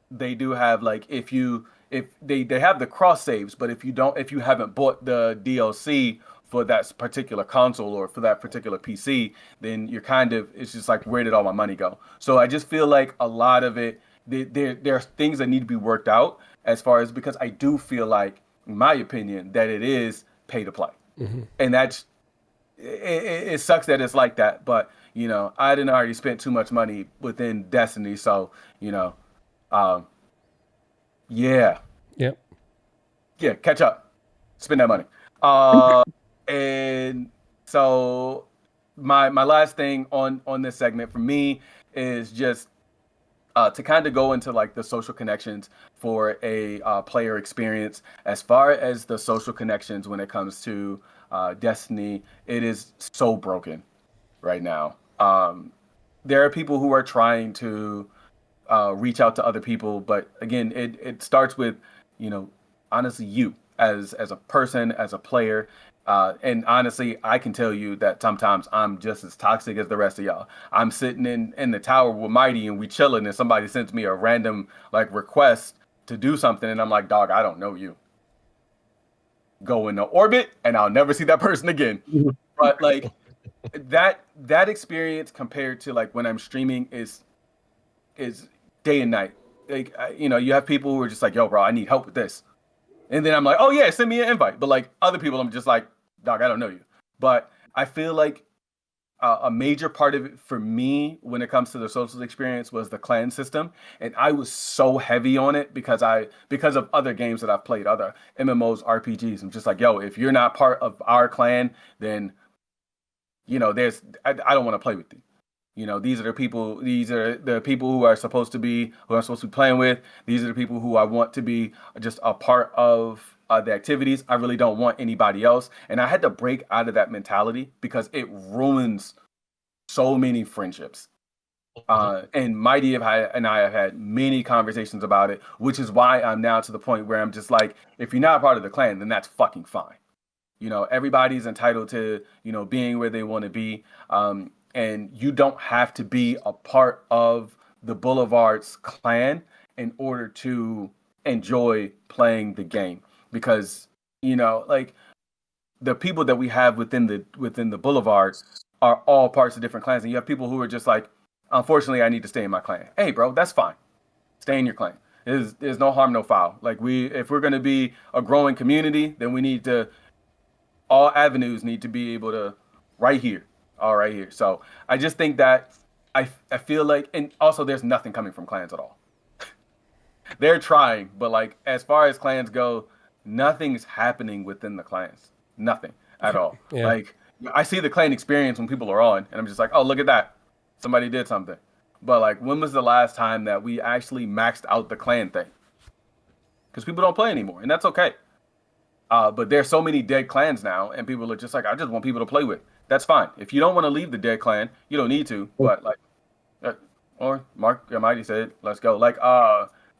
they do have like if they have the cross saves, but if you haven't bought the DLC for that particular console or for that particular PC, then it's just like, where did all my money go? So I just feel like a lot of it, there are things that need to be worked out as far as, because I do feel like, in my opinion, that it is pay to play. Mm-hmm. And that's, it sucks that it's like that, but I didn't already spent too much money within Destiny. So, yeah. Yep. Yeah. Catch up, spend that money. And so my last thing on this segment for me is just to kind of go into like the social connections for a player experience. As far as the social connections when it comes to Destiny, it is so broken right now. There are people who are trying to reach out to other people, but again, it starts with, honestly, you as a person, as a player. And honestly, I can tell you that sometimes I'm just as toxic as the rest of y'all. I'm sitting in the tower with Mighty and we chilling, and somebody sends me a random like request to do something, and I'm like, dog, I don't know you. Go into orbit, and I'll never see that person again. But like that experience compared to like when I'm streaming is day and night. Like you have people who are just like, yo, bro, I need help with this. And then I'm like, oh yeah, send me an invite. But like other people, I'm just like, dog, I don't know you. But I feel like a major part of it for me when it comes to the social experience was the clan system, and I was so heavy on it because of other games that I've played, other MMOs, RPGs. I'm just like, yo, if you're not part of our clan, then I don't want to play with you. These are the people. These are the people who I'm supposed to be playing with. These are the people who I want to be just a part of the activities. I really don't want anybody else. And I had to break out of that mentality because it ruins so many friendships. And Mighty and I have had many conversations about it, which is why I'm now to the point where I'm just like, if you're not part of the clan, then that's fucking fine. Everybody's entitled to, being where they want to be. And you don't have to be a part of the Boulevard's clan in order to enjoy playing the game. Because, like the people that we have within the Boulevard are all parts of different clans. And you have people who are just like, unfortunately, I need to stay in my clan. Hey, bro, that's fine. Stay in your clan. There's no harm, no foul. Like if we're going to be a growing community, then all avenues need to be able to right here. So I just think that I feel like, and also there's nothing coming from clans at all. They're trying, but like as far as clans go, nothing's happening within the clans. Nothing at all. Yeah. Like I see the clan experience when people are on, and I'm just like, oh, look at that. Somebody did something. But like, when was the last time that we actually maxed out the clan thing? Because people don't play anymore, and that's okay. But there's so many dead clans now, and people are just like, I just want people to play with. That's fine. If you don't want to leave the dead clan, you don't need to. But like, or Mark Almighty said, let's go. Like,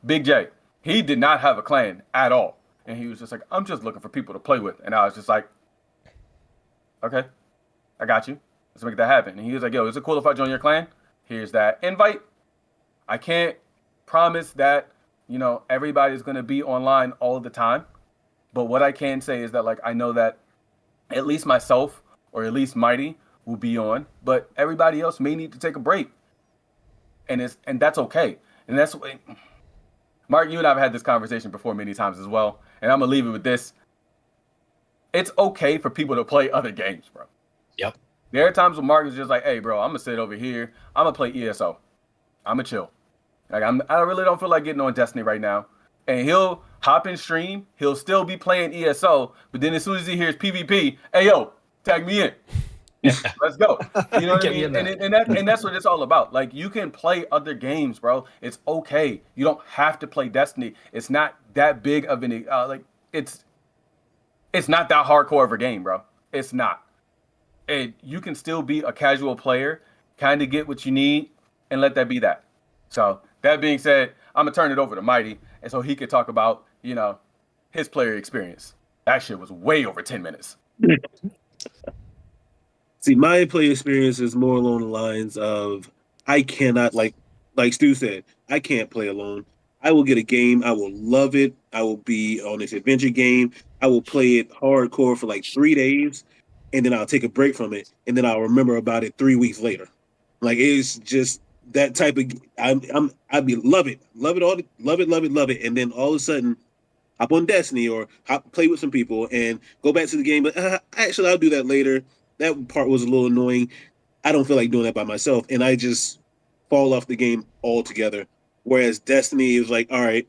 Big J, he did not have a clan at all, and he was just like, I'm just looking for people to play with, and I was just like, okay, I got you. Let's make that happen. And he was like, yo, is it cool if I join your clan? Here's that invite. I can't promise that everybody's gonna be online all the time. But what I can say is that, like, I know that at least myself or at least Mighty will be on, but everybody else may need to take a break, and that's okay. And that's what, Mark, you and I have had this conversation before many times as well, and I'm gonna leave it with this: it's okay for people to play other games, bro. Yep. There are times when Mark is just like, "Hey, bro, I'm gonna sit over here. I'm gonna play ESO. I'm gonna chill. Like, I really don't feel like getting on Destiny right now." And he'll hop in stream. He'll still be playing ESO, but then as soon as he hears PvP, hey yo, tag me in. Let's go. You know what I mean? And that's what it's all about. Like, you can play other games, bro. It's okay. You don't have to play Destiny. It's not that big of an it's not that hardcore of a game, bro. It's not. And you can still be a casual player, kind of get what you need, and let that be that. So that being said, I'm gonna turn it over to Mighty, and so he could talk about his player experience. That shit was way over 10 minutes. See, my play experience is more along the lines of I cannot, like Stu said, I can't play alone. I will get a game, I will love it. I will be on this adventure game. I will play it hardcore for like 3 days, and then I'll take a break from it, and then I'll remember about it 3 weeks later. Like, it's just that type of I'd be love it all, and then all of a sudden hop on Destiny or play with some people and go back to the game. But actually, I'll do that later. That part was a little annoying. I don't feel like doing that by myself, and I just fall off the game altogether. Whereas Destiny is like, all right,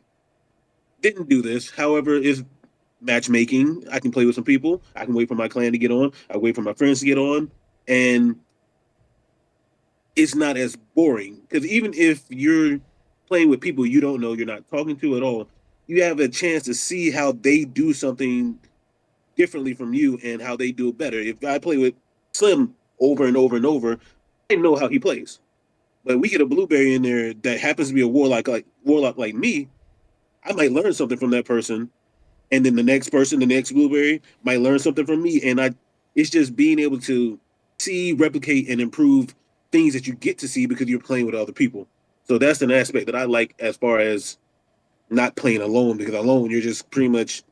didn't do this. However, it's matchmaking. I can play with some people. I can wait for my clan to get on. I wait for my friends to get on, and it's not as boring. Because even if you're playing with people you don't know, you're not talking to at all, you have a chance to see how they do something differently from you and how they do it better. If I play with Slim over and over and over, I know how he plays. But we get a blueberry in there that happens to be a warlock like me, I might learn something from that person, and then the next person, the next blueberry, might learn something from me. And it's just being able to see, replicate, and improve things that you get to see because you're playing with other people. So that's an aspect that I like as far as not playing alone, because alone you're just pretty much,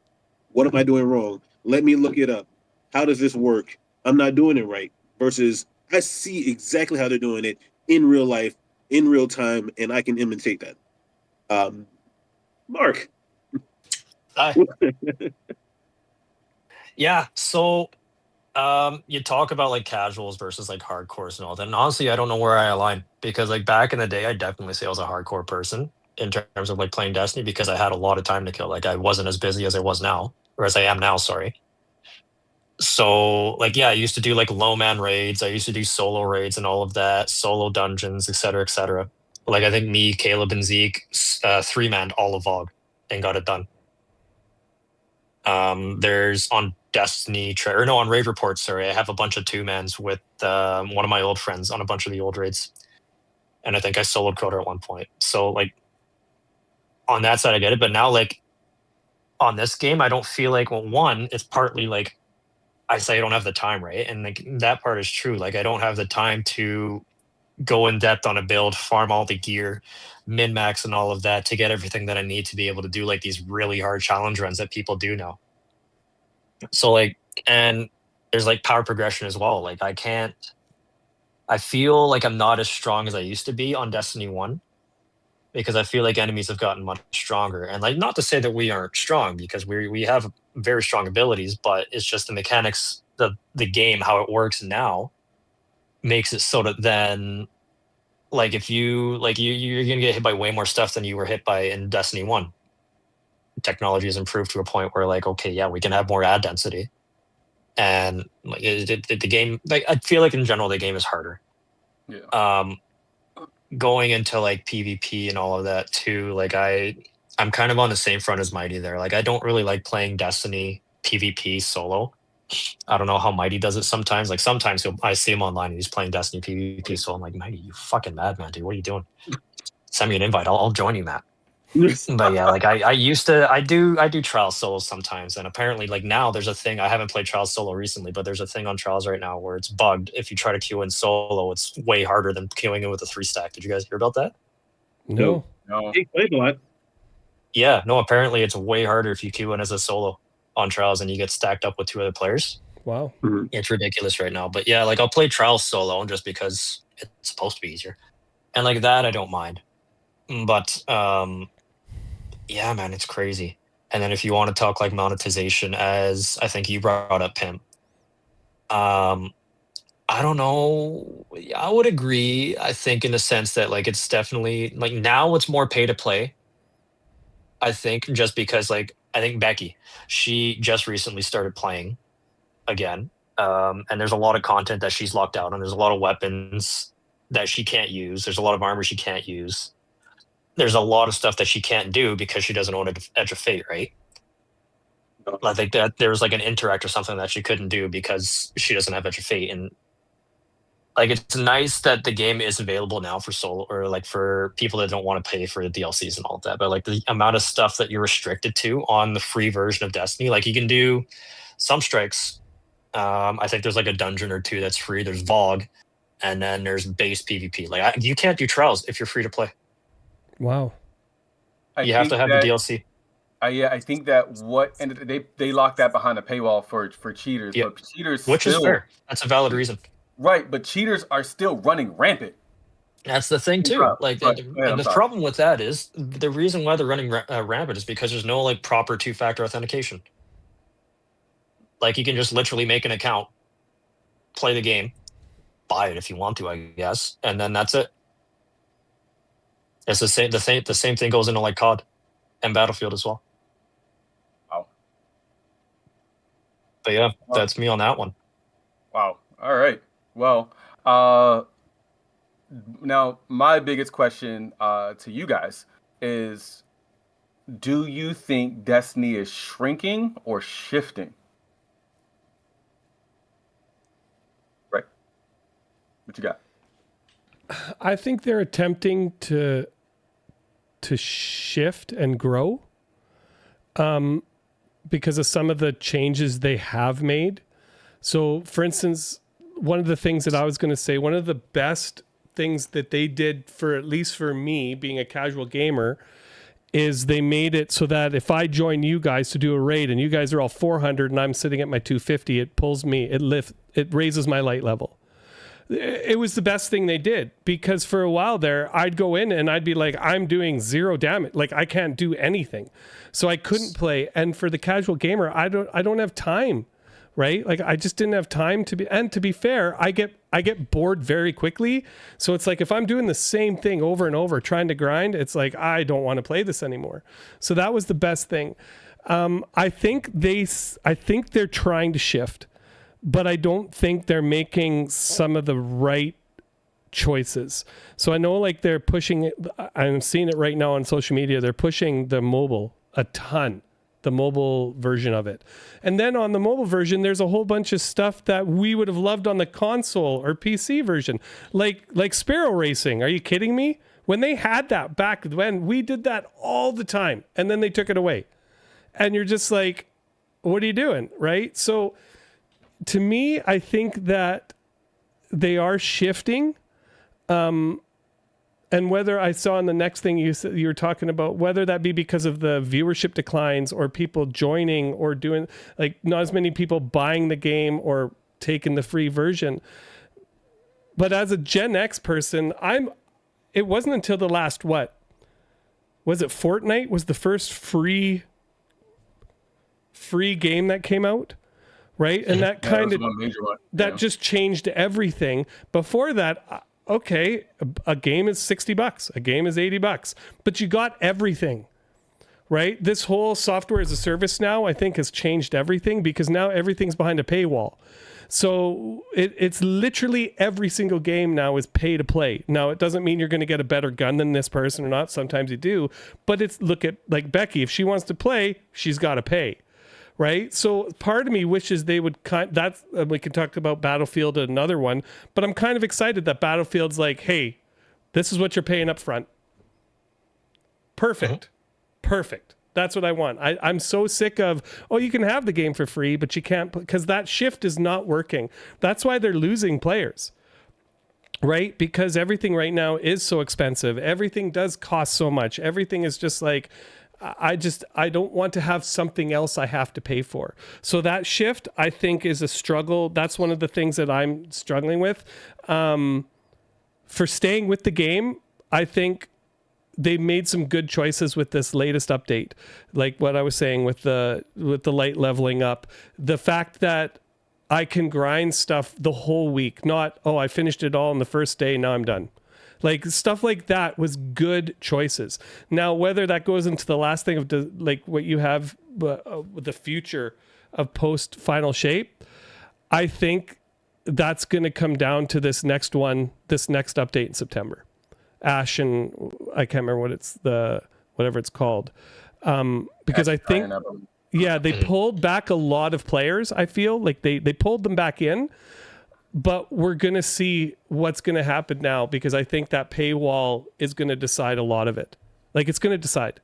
what am I doing wrong? Let me look it up. How does this work? I'm not doing it right. Versus I see exactly how they're doing it in real life, in real time, and I can imitate that. Mark. Hi. Yeah, so You talk about like casuals versus like hardcores and all that. And honestly, I don't know where I align because like back in the day, I definitely say I was a hardcore person in terms of like playing Destiny because I had a lot of time to kill. Like I wasn't as busy as I was now, or as I am now, sorry. So like yeah, I used to do like low man raids. I used to do solo raids and all of that, solo dungeons, etc., etc. Like I think me, Caleb, and Zeke 3-manned all of VOG and got it done. There's on Destiny or no, on raid reports, sorry, I have a bunch of 2-mans with one of my old friends on a bunch of the old raids, and I think I soloed Crota at one point. So like on that side I get it, but now like on this game I don't feel like, well, one, it's partly like I say I don't have the time, right? And like that part is true. Like I don't have the time to go in depth on a build, farm all the gear, min max and all of that to get everything that I need to be able to do like these really hard challenge runs that people do now. So like, and there's like power progression as well. Like I feel like I'm not as strong as I used to be on Destiny 1 because I feel like enemies have gotten much stronger. And like, not to say that we aren't strong because we have very strong abilities, but it's just the mechanics, the game, how it works now makes it so that then like if you like you're gonna get hit by way more stuff than you were hit by in Destiny 1. Technology has improved to a point where like, okay, yeah, we can have more ad density. And like the game, like I feel like in general the game is harder. Yeah. Going into like PvP and all of that too, like I'm kind of on the same front as Mighty there. Like I don't really like playing Destiny PvP solo. I don't know how Mighty does it sometimes. Like sometimes I see him online and he's playing Destiny PvP. So I'm like, Mighty, you fucking madman, dude. What are you doing? Send me an invite. I'll join you, Matt. But yeah, like I do Trials solos sometimes. And apparently like now there's a thing, I haven't played Trials solo recently, but there's a thing on Trials right now where it's bugged. If you try to queue in solo, it's way harder than queuing in with a 3-stack. Did you guys hear about that? No. He played a lot. Yeah, no, apparently it's way harder if you queue in as a solo on Trials and you get stacked up with 2 other players. Wow. It's ridiculous right now. But yeah, like I'll play Trials solo just because it's supposed to be easier. And like that, I don't mind. But yeah, man, it's crazy. And then if you want to talk like monetization, as I think you brought up, Pimp, I don't know. I would agree. I think in the sense that like it's definitely like now it's more pay to play. I think just because like I think Becky, she just recently started playing again, and there's a lot of content that she's locked out on. There's a lot of weapons that she can't use. There's a lot of armor she can't use. There's a lot of stuff that she can't do because she doesn't own an Edge of Fate, right? I think that there was like an interact or something that she couldn't do because she doesn't have Edge of Fate. And like it's nice that the game is available now for solo or like for people that don't want to pay for the DLCs and all of that. But like the amount of stuff that you're restricted to on the free version of Destiny, like you can do some strikes. I think there's like a dungeon or 2 that's free. There's VOG, and then there's base PvP. Like you can't do trials if you're free to play. Wow. You have to have the DLC. Yeah, I think that they locked that behind a paywall for cheaters. Yep. But cheaters Which still, is fair. That's a valid reason. Right, but cheaters are still running rampant. That's the thing too. Right. And the problem with that is the reason why they're running rampant is because there's no like proper 2-factor authentication. Like you can just literally make an account, play the game, buy it if you want to, I guess, and then that's it. It's the same thing goes into like COD and Battlefield as well. Wow. But yeah, that's me on that one. Wow. All right. Well, now my biggest question to you guys is, do you think Destiny is shrinking or shifting? Right. What you got? I think they're attempting to shift and grow because of some of the changes they have made. So, for instance, one of the things that I was going to say, one of the best things that they did for, at least for me, being a casual gamer, is they made it so that if I join you guys to do a raid and you guys are all 400 and I'm sitting at my 250, it pulls me, it raises my light level. It was the best thing they did, because for a while there, I'd go in and I'd be like, I'm doing 0 damage. Like I can't do anything. So I couldn't play. And for the casual gamer, I don't have time right? Like I just didn't have time to be fair, I get bored very quickly. So it's like if I'm doing the same thing over and over trying to grind, it's like I don't want to play this anymore. So that was the best thing. I think they're trying to shift, but I don't think they're making some of the right choices. So I know like they're pushing it. I'm seeing it right now on social media. They're pushing the mobile a ton, the mobile version of it. And then on the mobile version, there's a whole bunch of stuff that we would have loved on the console or PC version, like Sparrow Racing. Are you kidding me? When they had that back when, we did that all the time, and then they took it away. And you're just like, what are you doing? Right? So to me, I think that they are shifting. And whether I saw in the next thing you were talking about, whether that be because of the viewership declines or people joining or doing like not as many people buying the game or taking the free version. But as a Gen X person, it wasn't until the last, what was it? Fortnite was the first free game that came out. Right. And that kind of, just changed everything. Before that, okay, a game is $60, a game is $80, but you got everything, right? This whole software as a service now, I think, has changed everything because now everything's behind a paywall. So it's literally every single game now is pay to play. Now, it doesn't mean you're going to get a better gun than this person or not. Sometimes you do, but look at like Becky. If she wants to play, she's got to pay. Right. So part of me wishes they would we can talk about Battlefield another one, but I'm kind of excited that Battlefield's like, hey, this is what you're paying up front. Perfect. Perfect. That's what I want. I'm so sick of, you can have the game for free, but you can't, because that shift is not working. That's why they're losing players. Right? Because everything right now is so expensive. Everything does cost so much. Everything is just like, I don't want to have something else I have to pay for. So that shift, I think, is a struggle. That's one of the things that I'm struggling with. For staying with the game, I think they made some good choices with this latest update. Like what I was saying with the light leveling up. The fact that I can grind stuff the whole week, not, I finished it all on the first day, now I'm done. Like stuff like that was good choices. Now, whether that goes into the last thing of like what you have with the future of post final shape, I think that's going to come down to this next update in September. Ash and I can't remember whatever it's called. Because I think, they pulled back a lot of players. I feel like they pulled them back in. But we're going to see what's going to happen now because I think that paywall is going to decide a lot of it. Like it's going to decide.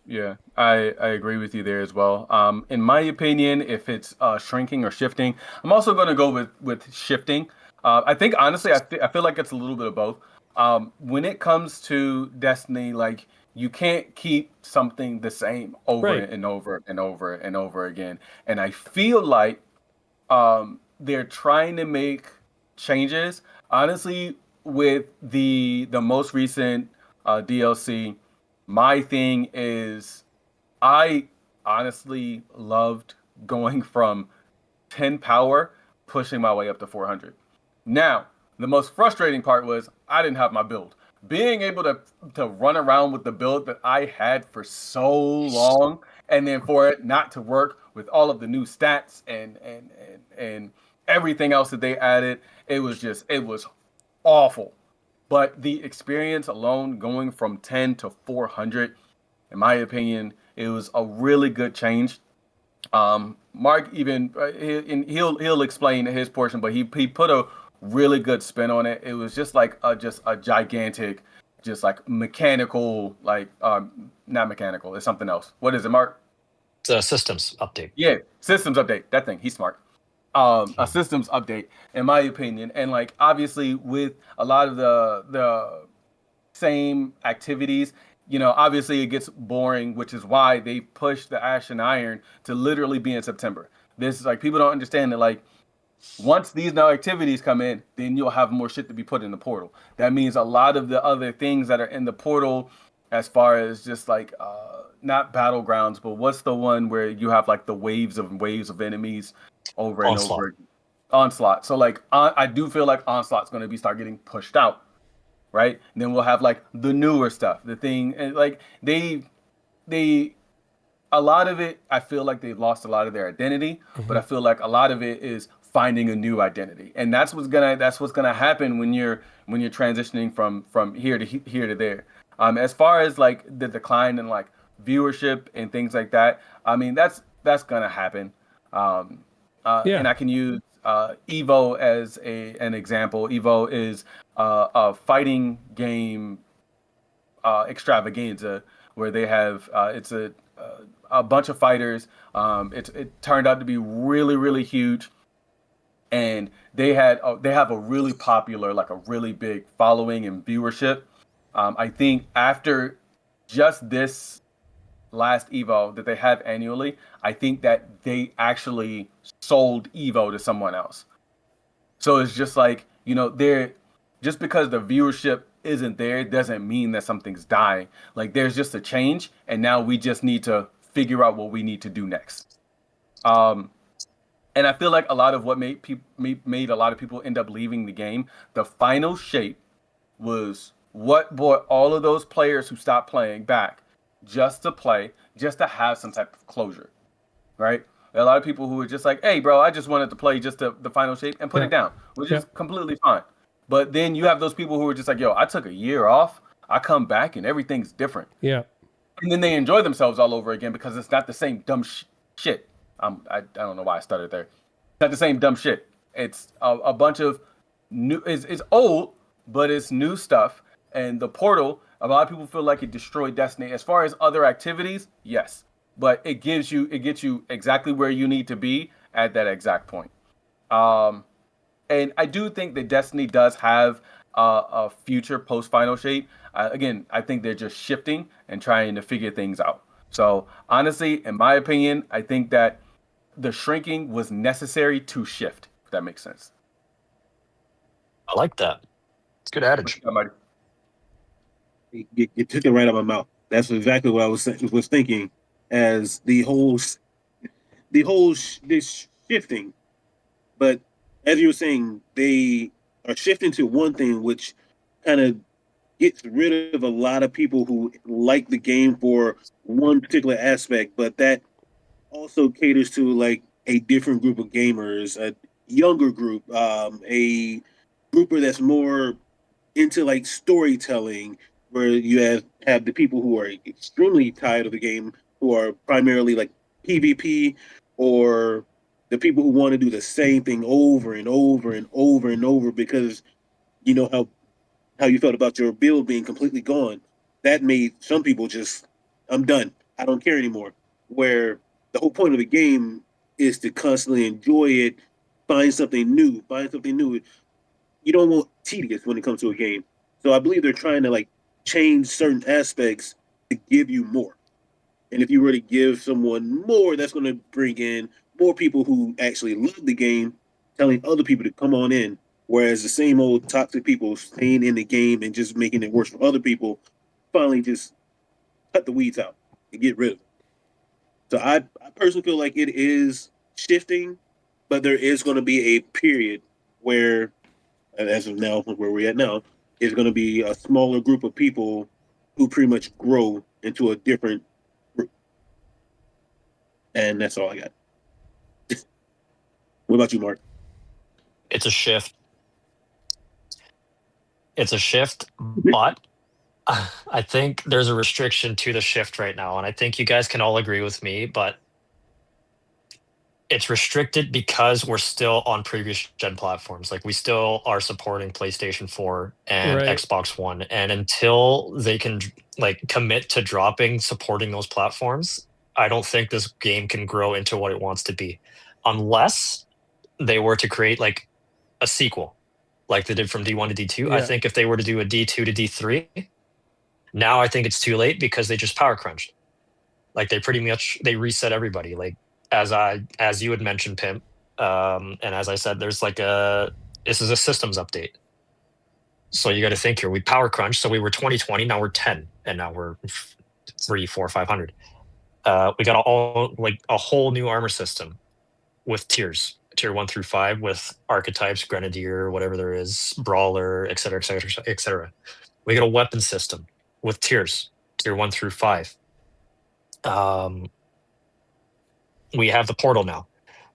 Yeah, I agree with you there as well. In my opinion, if it's shrinking or shifting, I'm also going to go with shifting. I think, honestly, I feel like it's a little bit of both. When it comes to Destiny, like you can't keep something the same over and over and over and over again. And I feel like they're trying to make changes. Honestly, with the most recent DLC, my thing is I honestly loved going from 10 power, pushing my way up to 400. Now, the most frustrating part was I didn't have my build. Being able to run around with the build that I had for so long, and then for it not to work with all of the new stats and everything else that they added, it was awful. But the experience alone going from 10 to 400, in my opinion, it was a really good change. Mark even he'll explain his portion, but he put a really good spin on it. It was just like a gigantic, just like mechanical, like not mechanical, it's something else. What is it, Mark? It's a systems update. Yeah, systems update. That thing, he's smart. A systems update, in my opinion, and like obviously with a lot of the same activities, obviously it gets boring, which is why they push the Ash and Iron to literally be in September. This is like people don't understand that like once these now activities come in, then you'll have more shit to be put in the portal. That means a lot of the other things that are in the portal, as far as just like not battlegrounds, but what's the one where you have like the waves of enemies? over and Onslaught. over. Onslaught. So like I do feel like Onslaught's going to start getting pushed out, right? And then we'll have like the newer stuff, the thing, and like they a lot of it, I feel like they've lost a lot of their identity, but I feel like a lot of it is finding a new identity, and that's what's gonna happen when you're transitioning from here to there. As far as like the decline in like viewership and things like that, I mean that's gonna happen. And I can use Evo as an example. Evo is a fighting game extravaganza where they have it's a bunch of fighters. It turned out to be really, really huge, and they have a really popular, like a really big following and viewership. I think after just this last Evo that they have annually, I think that they actually sold Evo to someone else. So it's just like, they're just because the viewership isn't there doesn't mean that something's dying. Like there's just a change, and now we just need to figure out what we need to do next. And I feel like a lot of what made a lot of people end up leaving the game, the final shape was what brought all of those players who stopped playing back just to play, just to have some type of closure, right? A lot of people who were just like, hey, bro, I just wanted to play just the final shape and put it down, which is completely fine. But then you have those people who are just like, yo, I took a year off, I come back and everything's different. Yeah. And then they enjoy themselves all over again because it's not the same dumb shit. I don't know why I started there. It's not the same dumb shit. It's a bunch of new. It's old, but it's new stuff. And the portal, a lot of people feel like it destroyed Destiny. As far as other activities, yes, but it gets you exactly where you need to be at that exact point. And I do think that Destiny does have a future post-final shape. Again, I think they're just shifting and trying to figure things out. So honestly, in my opinion, I think that the shrinking was necessary to shift, if that makes sense. I like that. It's good adage. You took it right out of my mouth. That's exactly what I was thinking. As this shifting, but as you were saying, they are shifting to one thing, which kind of gets rid of a lot of people who like the game for one particular aspect, but that also caters to like a different group of gamers, a younger group, a grouper that's more into like storytelling, where you have the people who are extremely tired of the game, who are primarily like PvP, or the people who want to do the same thing over and over and over and over because you know how you felt about your build being completely gone. That made some people just, I'm done. I don't care anymore. Where the whole point of the game is to constantly enjoy it, find something new. You don't want tedious when it comes to a game. So I believe they're trying to like change certain aspects to give you more. And if you were to give someone more, that's going to bring in more people who actually love the game, telling other people to come on in. Whereas the same old toxic people staying in the game and just making it worse for other people, finally just cut the weeds out and get rid of it. So I personally feel like it is shifting, but there is going to be a period where, as of now, where we're at now, is going to be a smaller group of people who pretty much grow into a different group. And that's all I got. What about you, Mark? It's a shift. But I think there's a restriction to the shift right now. And I think you guys can all agree with me, but it's restricted because we're still on previous gen platforms. Like we still are supporting PlayStation 4 and Xbox One. And until they can like commit to dropping supporting those platforms, I don't think this game can grow into what it wants to be. Unless they were to create like a sequel like they did from D1 to D2. I think if they were to do a D2 to D3, now I think it's too late because they just power crunched. Like they pretty much, they reset everybody. Like as you had mentioned, Pimp, and as I said, there's like this is a systems update. So you got to think here, we power crunched. So we were 2020, now we're 10, and now we're 3, 4, 500. We got a whole new armor system. with tiers, tier 1 through 5, with archetypes, grenadier, whatever there is, brawler, etc., etc., etc. We get a weapon system with tiers, tier 1 through 5. We have the portal now.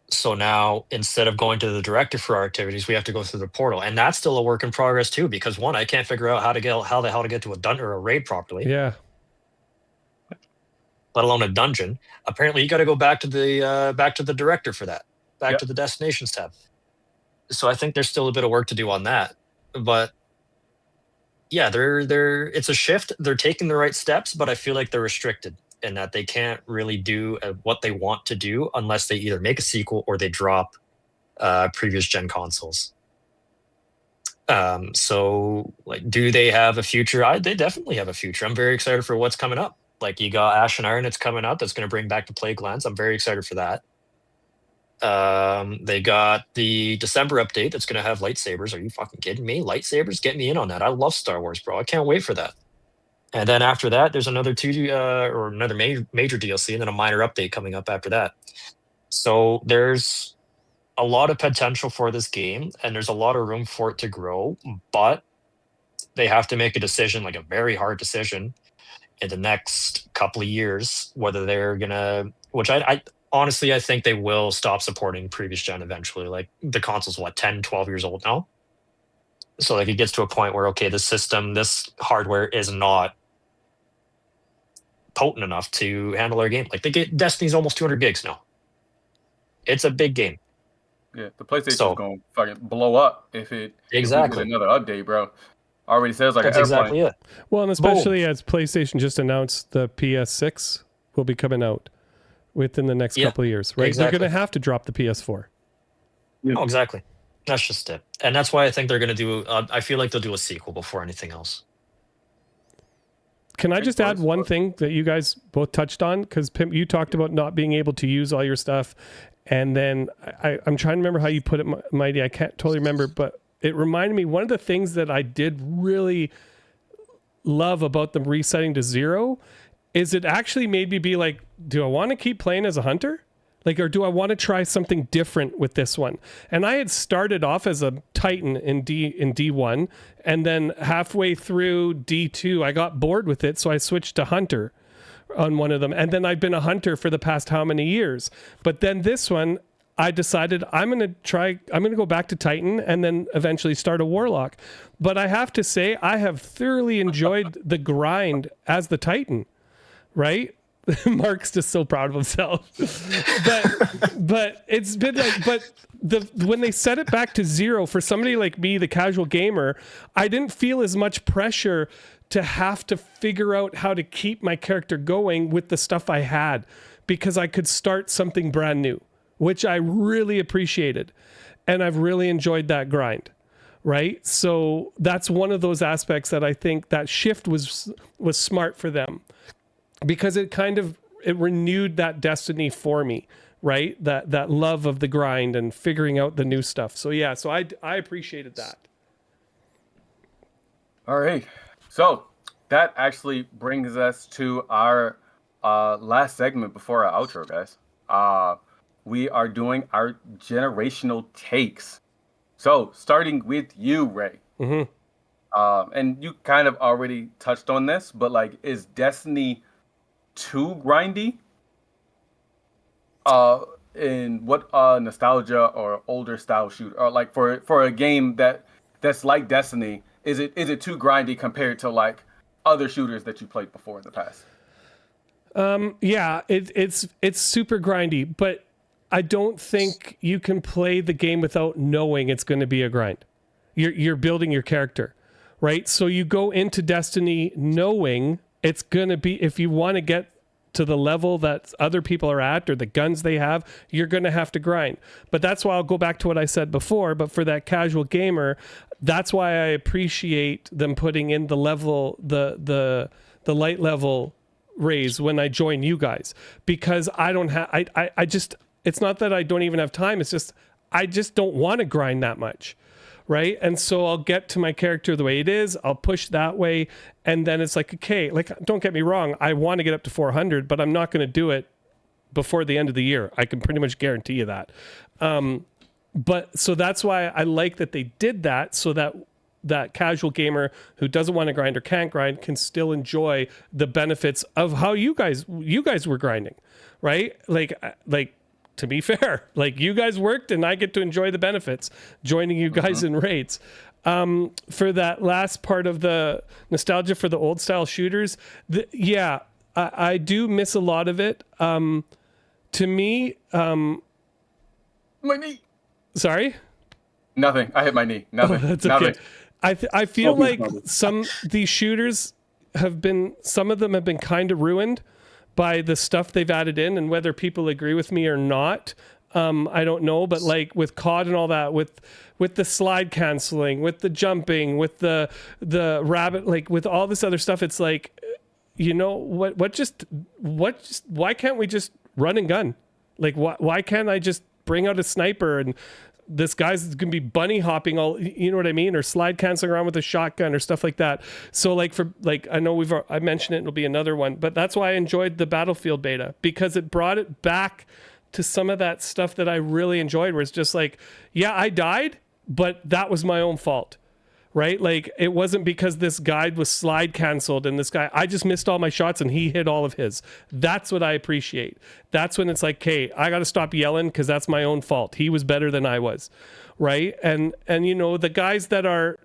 So now, instead of going to the director for our activities, we have to go through the portal, and that's still a work in progress too. Because one, I can't figure out how the hell to get to a dungeon or a raid properly. Yeah. Let alone a dungeon. Apparently, you got to go back to the director for that. Back to the destinations tab. So I think there's still a bit of work to do on that. But yeah, it's a shift. They're taking the right steps, but I feel like they're restricted in that they can't really do what they want to do unless they either make a sequel or they drop previous gen consoles. So, like, do they have a future? They definitely have a future. I'm very excited for what's coming up. Like, you got Ash and Iron, it's coming up. That's going to bring back the Plague Lands. I'm very excited for that. They got the December update that's going to have lightsabers. Are you fucking kidding me? Lightsabers? Get me in on that. I love Star Wars, bro. I can't wait for that. And then after that, there's another another major DLC, and then a minor update coming up after that. So there's a lot of potential for this game, and there's a lot of room for it to grow, but they have to make a decision, like a very hard decision, in the next couple of years, whether they're gonna, which I honestly, I think they will stop supporting previous gen eventually. Like, the console's 10, 12 years old now. So like, it gets to a point where, okay, this hardware is not potent enough to handle our game. Like, Destiny's almost 200 gigs now. It's a big game. Yeah, the PlayStation's going to fucking blow up if we get another update, bro. Already says like that's exactly it. Well, and especially as PlayStation just announced the PS6 will be coming out within the next couple of years, right? Exactly. They're going to have to drop the PS4. Yeah. Oh, exactly. That's just it. And that's why I think they're going to do, I feel like they'll do a sequel before anything else. Can I just add one thing that you guys both touched on? Because Pimp, you talked about not being able to use all your stuff. And then I'm trying to remember how you put it, Mighty. I can't totally remember, but it reminded me, one of the things that I did really love about them resetting to 0 is it actually made me be like, do I want to keep playing as a hunter? Like, or do I want to try something different with this one? And I had started off as a Titan in D1, and then halfway through D2, I got bored with it, so I switched to Hunter on one of them. And then I've been a Hunter for the past how many years? But then this one, I decided I'm going to go back to Titan and then eventually start a Warlock. But I have to say, I have thoroughly enjoyed the grind as the Titan, right? Mark's just so proud of himself. but it's been like, when they set it back to 0 for somebody like me, the casual gamer, I didn't feel as much pressure to have to figure out how to keep my character going with the stuff I had, because I could start something brand new, which I really appreciated. And I've really enjoyed that grind. Right. So that's one of those aspects that I think that shift was smart for them, because it renewed that Destiny for me, right? That love of the grind and figuring out the new stuff. So yeah, so I appreciated that. All right. So that actually brings us to our last segment before our outro, guys. We are doing our generational takes. So starting with you, Ray. Mm-hmm. And you kind of already touched on this, but like, is Destiny too grindy? In what nostalgia or older style shooter, or like for a game that's like Destiny, is it too grindy compared to like other shooters that you played before in the past? Yeah, it's super grindy, but I don't think you can play the game without knowing it's going to be a grind. You're building your character, right? So you go into Destiny knowing it's going to be, if you want to get to the level that other people are at or the guns they have, you're going to have to grind. But that's why I'll go back to what I said before. But for that casual gamer, that's why I appreciate them putting in the level, the light level raise when I join you guys, because I don't have, I just, it's not that I don't even have time. It's just, I just don't want to grind that much. Right. And so I'll get to my character the way it is. I'll push that way. And then it's like, okay, like, don't get me wrong. I want to get up to 400, but I'm not going to do it before the end of the year. I can pretty much guarantee you that. But so that's why I like that they did that, so that that casual gamer who doesn't want to grind or can't grind can still enjoy the benefits of how you guys were grinding, right? Like to be fair, like you guys worked and I get to enjoy the benefits joining you guys in raids. For that last part of the nostalgia for the old style shooters, I do miss a lot of it. To me, My knee. sorry? Nothing. I hit my knee. Nothing. That's Nothing. okay. I feel like problem. these shooters some of them have been kind of ruined by the stuff they've added in, and whether people agree with me or not, I don't know. But like with COD and all that, with the slide canceling, with the jumping, with the rabbit, like with all this other stuff, it's like, you know, why can't we just run and gun? Like why can't I just bring out a sniper and this guy's gonna be bunny hopping all, you know what I mean, or slide canceling around with a shotgun or stuff like that. So like I know I mentioned it, it'll be another one, but that's why I enjoyed the Battlefield beta, because it brought it back to some of that stuff that I really enjoyed, where it's just like, yeah, I died, but that was my own fault, right? Like it wasn't because this guy was slide canceled and I just missed all my shots and he hit all of his. That's what I appreciate. That's when it's like, okay, I got to stop yelling because that's my own fault. He was better than I was, right? And you know, the guys that are,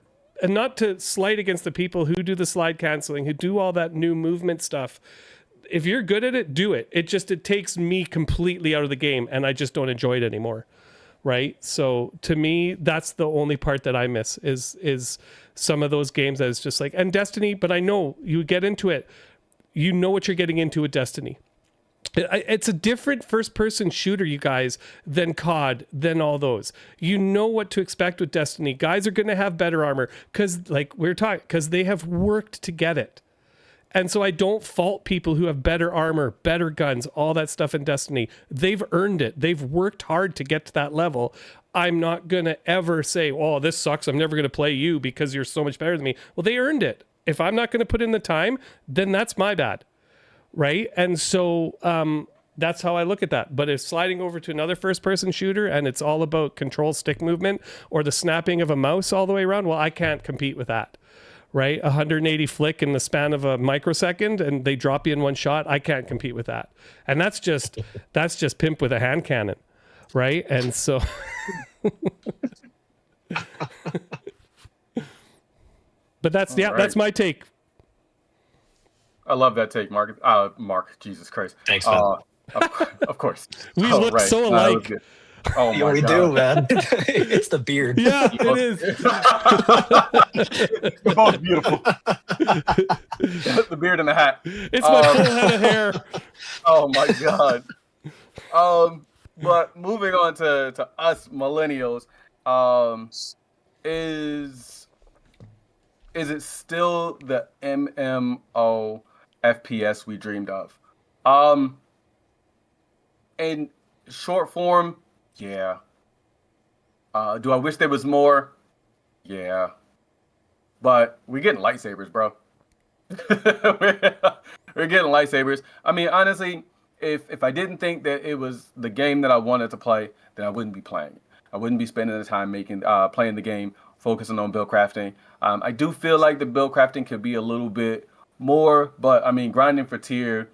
and not to slight against the people who do the slide canceling, who do all that new movement stuff. If you're good at it, do it. It takes me completely out of the game and I just don't enjoy it anymore. Right. So to me, that's the only part that I miss is some of those games that is just like, and Destiny, but I know you get into it, you know what you're getting into with Destiny. It's a different first person shooter, you guys, than COD, than all those. You know what to expect with Destiny. Guys are going to have better armor because like we're talking, because they have worked to get it. And so I don't fault people who have better armor, better guns, all that stuff in Destiny. They've earned it. They've worked hard to get to that level. I'm not going to ever say, oh, this sucks, I'm never going to play you because you're so much better than me. Well, they earned it. If I'm not going to put in the time, then that's my bad. Right? And so that's how I look at that. But if sliding over to another first-person shooter and it's all about control stick movement or the snapping of a mouse all the way around, well, I can't compete with that. Right? 180 flick in the span of a microsecond and they drop you in one shot. I can't compete with that. And that's just pimp with a hand cannon. Right? And so but that's right. That's my take. I love that take, Mark. Mark, Jesus Christ. Thanks, man. Of course. We look so No, that was alike. good. Oh Yeah, my we God. do, man. It's the beard. Yeah, it is. They're both beautiful. The beard and the hat. It's my full head of hair. Oh my God. But moving on to us millennials, is it still the MMO FPS we dreamed of? In short form, yeah. Do I wish there was more? Yeah. But we're getting lightsabers, bro. We're getting lightsabers. I mean, honestly, if I didn't think that it was the game that I wanted to play, then I wouldn't be playing it. I wouldn't be spending the time playing the game, focusing on build crafting. I do feel like the build crafting could be a little bit more, but I mean, grinding for tier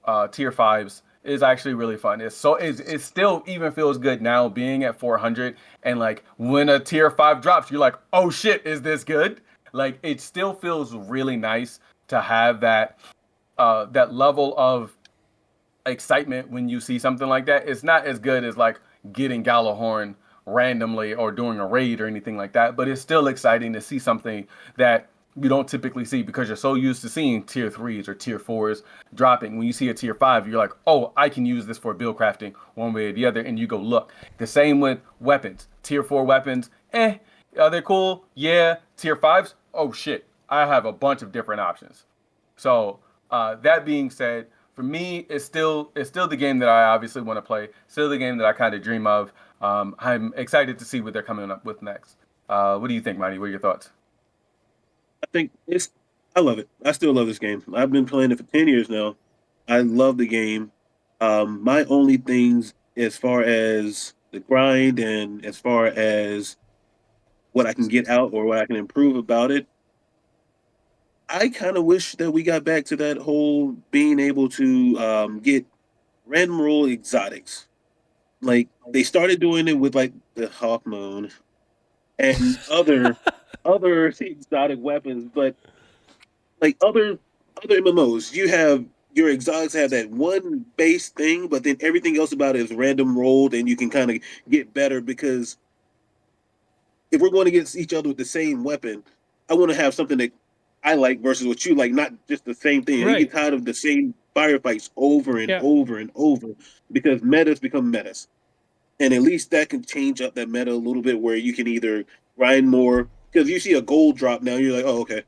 5s is actually really fun. It still even feels good now being at 400, and like when a tier 5 drops, you're like, oh shit, is this good? Like it still feels really nice to have that level of excitement when you see something like that. It's not as good as like getting Galahorn randomly or doing a raid or anything like that, but it's still exciting to see something that you don't typically see because you're so used to seeing tier 3s or tier 4s dropping. When you see a tier 5, you're like, oh, I can use this for build crafting one way or the other, and you go look. The same with weapons. Tier 4 weapons, are they cool? Yeah. Tier 5s, oh shit, I have a bunch of different options. So that being said, for me, it's still the game that I obviously want to play. Still the game that I kind of dream of. I'm excited to see what they're coming up with next. What do you think, Mighty? What are your thoughts? I love it. I still love this game. I've been playing it for 10 years now. I love the game. My only things as far as the grind and as far as what I can get out or what I can improve about it, I kind of wish that we got back to that whole being able to get random roll exotics. Like they started doing it with like the Hawk Moon and other exotic weapons, but like other MMOs, you have your exotics have that one base thing, but then everything else about it is random rolled, and you can kind of get better because if we're going against each other with the same weapon, I want to have something that I like versus what you like, not just the same thing. You Right. get tired of the same firefights over and Yeah. over and over because metas become metas. And at least that can change up that meta a little bit where you can either grind more because you see a gold drop now, you're like, oh, okay.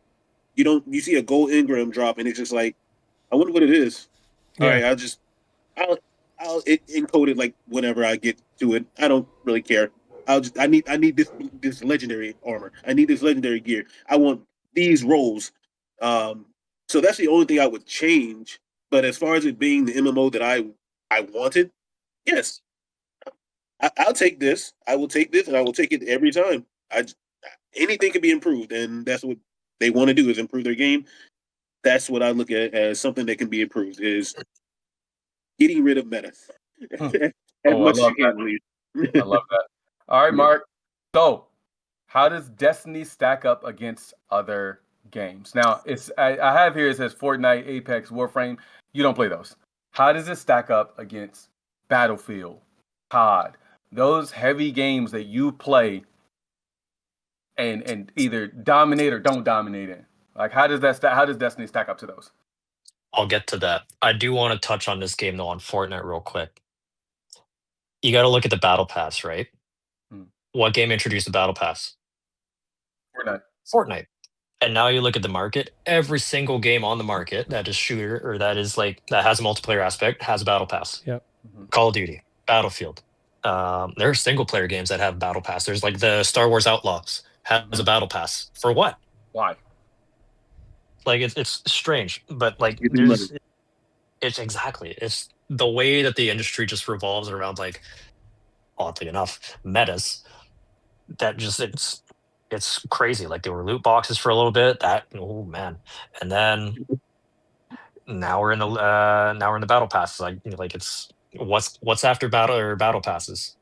You see a gold engram drop and it's just like, I wonder what it is. All Yeah. right, I'll encode it like whenever I get to it. I don't really care. I need this legendary armor. I need this legendary gear. I want these rolls. Um, so that's the only thing I would change. But as far as it being the MMO that I wanted, yes, I'll take this. I will take this, and I will take it every time. Anything can be improved, and that's what they want to do is improve their game. That's what I look at as something that can be improved is getting rid of metas Hmm. as Oh, I much as love you can, at least. I love that. All right, Yeah. Mark. So, how does Destiny stack up against other games? Now, I have here it says Fortnite, Apex, Warframe. You don't play those. How does it stack up against Battlefield, COD, those heavy games that you play and either dominate or don't dominate in? Like, how does Destiny stack up to those? I'll get to that. I do want to touch on this game though on Fortnite real quick. You got to look at the battle pass, right? Hmm. What game introduced the battle pass? Fortnite. Fortnite. And now you look at the market, every single game on the market that is shooter or that is like that has a multiplayer aspect has a battle pass. Yep. Call of Duty, Battlefield. There are single player games that have battle pass. There's like the Star Wars Outlaws has a battle pass. For what? Why? Like it's strange, but like Get the money. it's the way that the industry just revolves around like oddly enough metas that just it's crazy. Like there were loot boxes for a little bit. That oh man, and then now we're in the battle passes. Like it's what's after battle passes.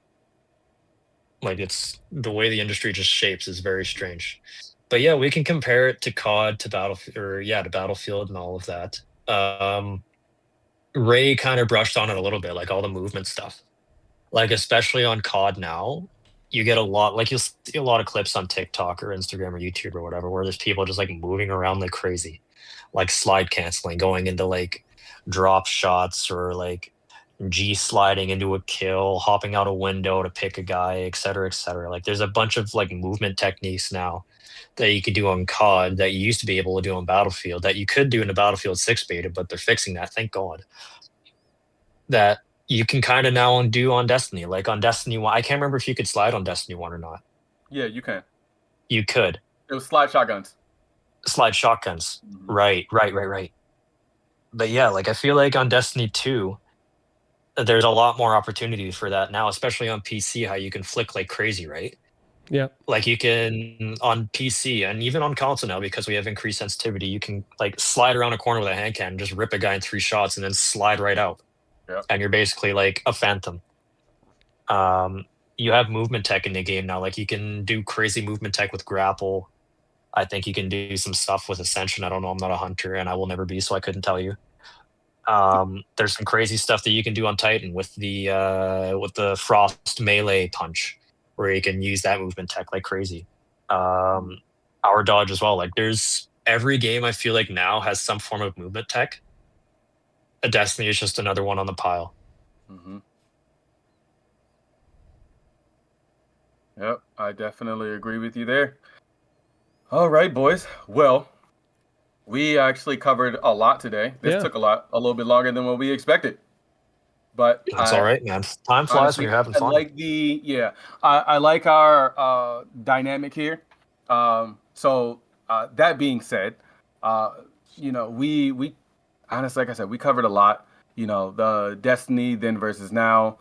Like it's the way the industry just shapes is very strange. But yeah, we can compare it to COD, to Battlefield and all of that. Ray kind of brushed on it a little bit, like all the movement stuff. Like especially on COD now, you get a lot like you'll see a lot of clips on TikTok or Instagram or YouTube or whatever where there's people just like moving around like crazy, like slide canceling, going into like drop shots or like G sliding into a kill, hopping out a window to pick a guy, et cetera, et cetera. Like there's a bunch of like movement techniques now that you could do on COD that you used to be able to do on Battlefield that you could do in the Battlefield 6 beta, but they're fixing that, thank God. That you can kind of now do on Destiny. Like on Destiny 1, I can't remember if you could slide on Destiny 1 or not. Yeah, you can. You could. It was slide shotguns. Slide shotguns. Mhm. Right. But yeah, like I feel like on Destiny 2, there's a lot more opportunity for that now, especially on PC, how you can flick like crazy, right? Yeah. Like you can on PC and even on console now because we have increased sensitivity, you can like slide around a corner with a hand cannon, just rip a guy in 3 shots and then slide right out. Yeah. And you're basically like a phantom. You have movement tech in the game now. Like you can do crazy movement tech with grapple. I think you can do some stuff with Ascension. I don't know. I'm not a hunter and I will never be, so I couldn't tell you. There's some crazy stuff that you can do on Titan with the frost melee punch, where you can use that movement tech like crazy. Our dodge as well. Like there's every game I feel like now has some form of movement tech. A Destiny is just another one on the pile. Mm-hmm. Yep, I definitely agree with you there. All right, boys. Well, we actually covered a lot today. This took a little bit longer than what we expected. But that's all right, man. Time flies honestly, when you're having I fun. like I like our dynamic here. So that being said, we honestly, like I said, we covered a lot. the Destiny then versus now,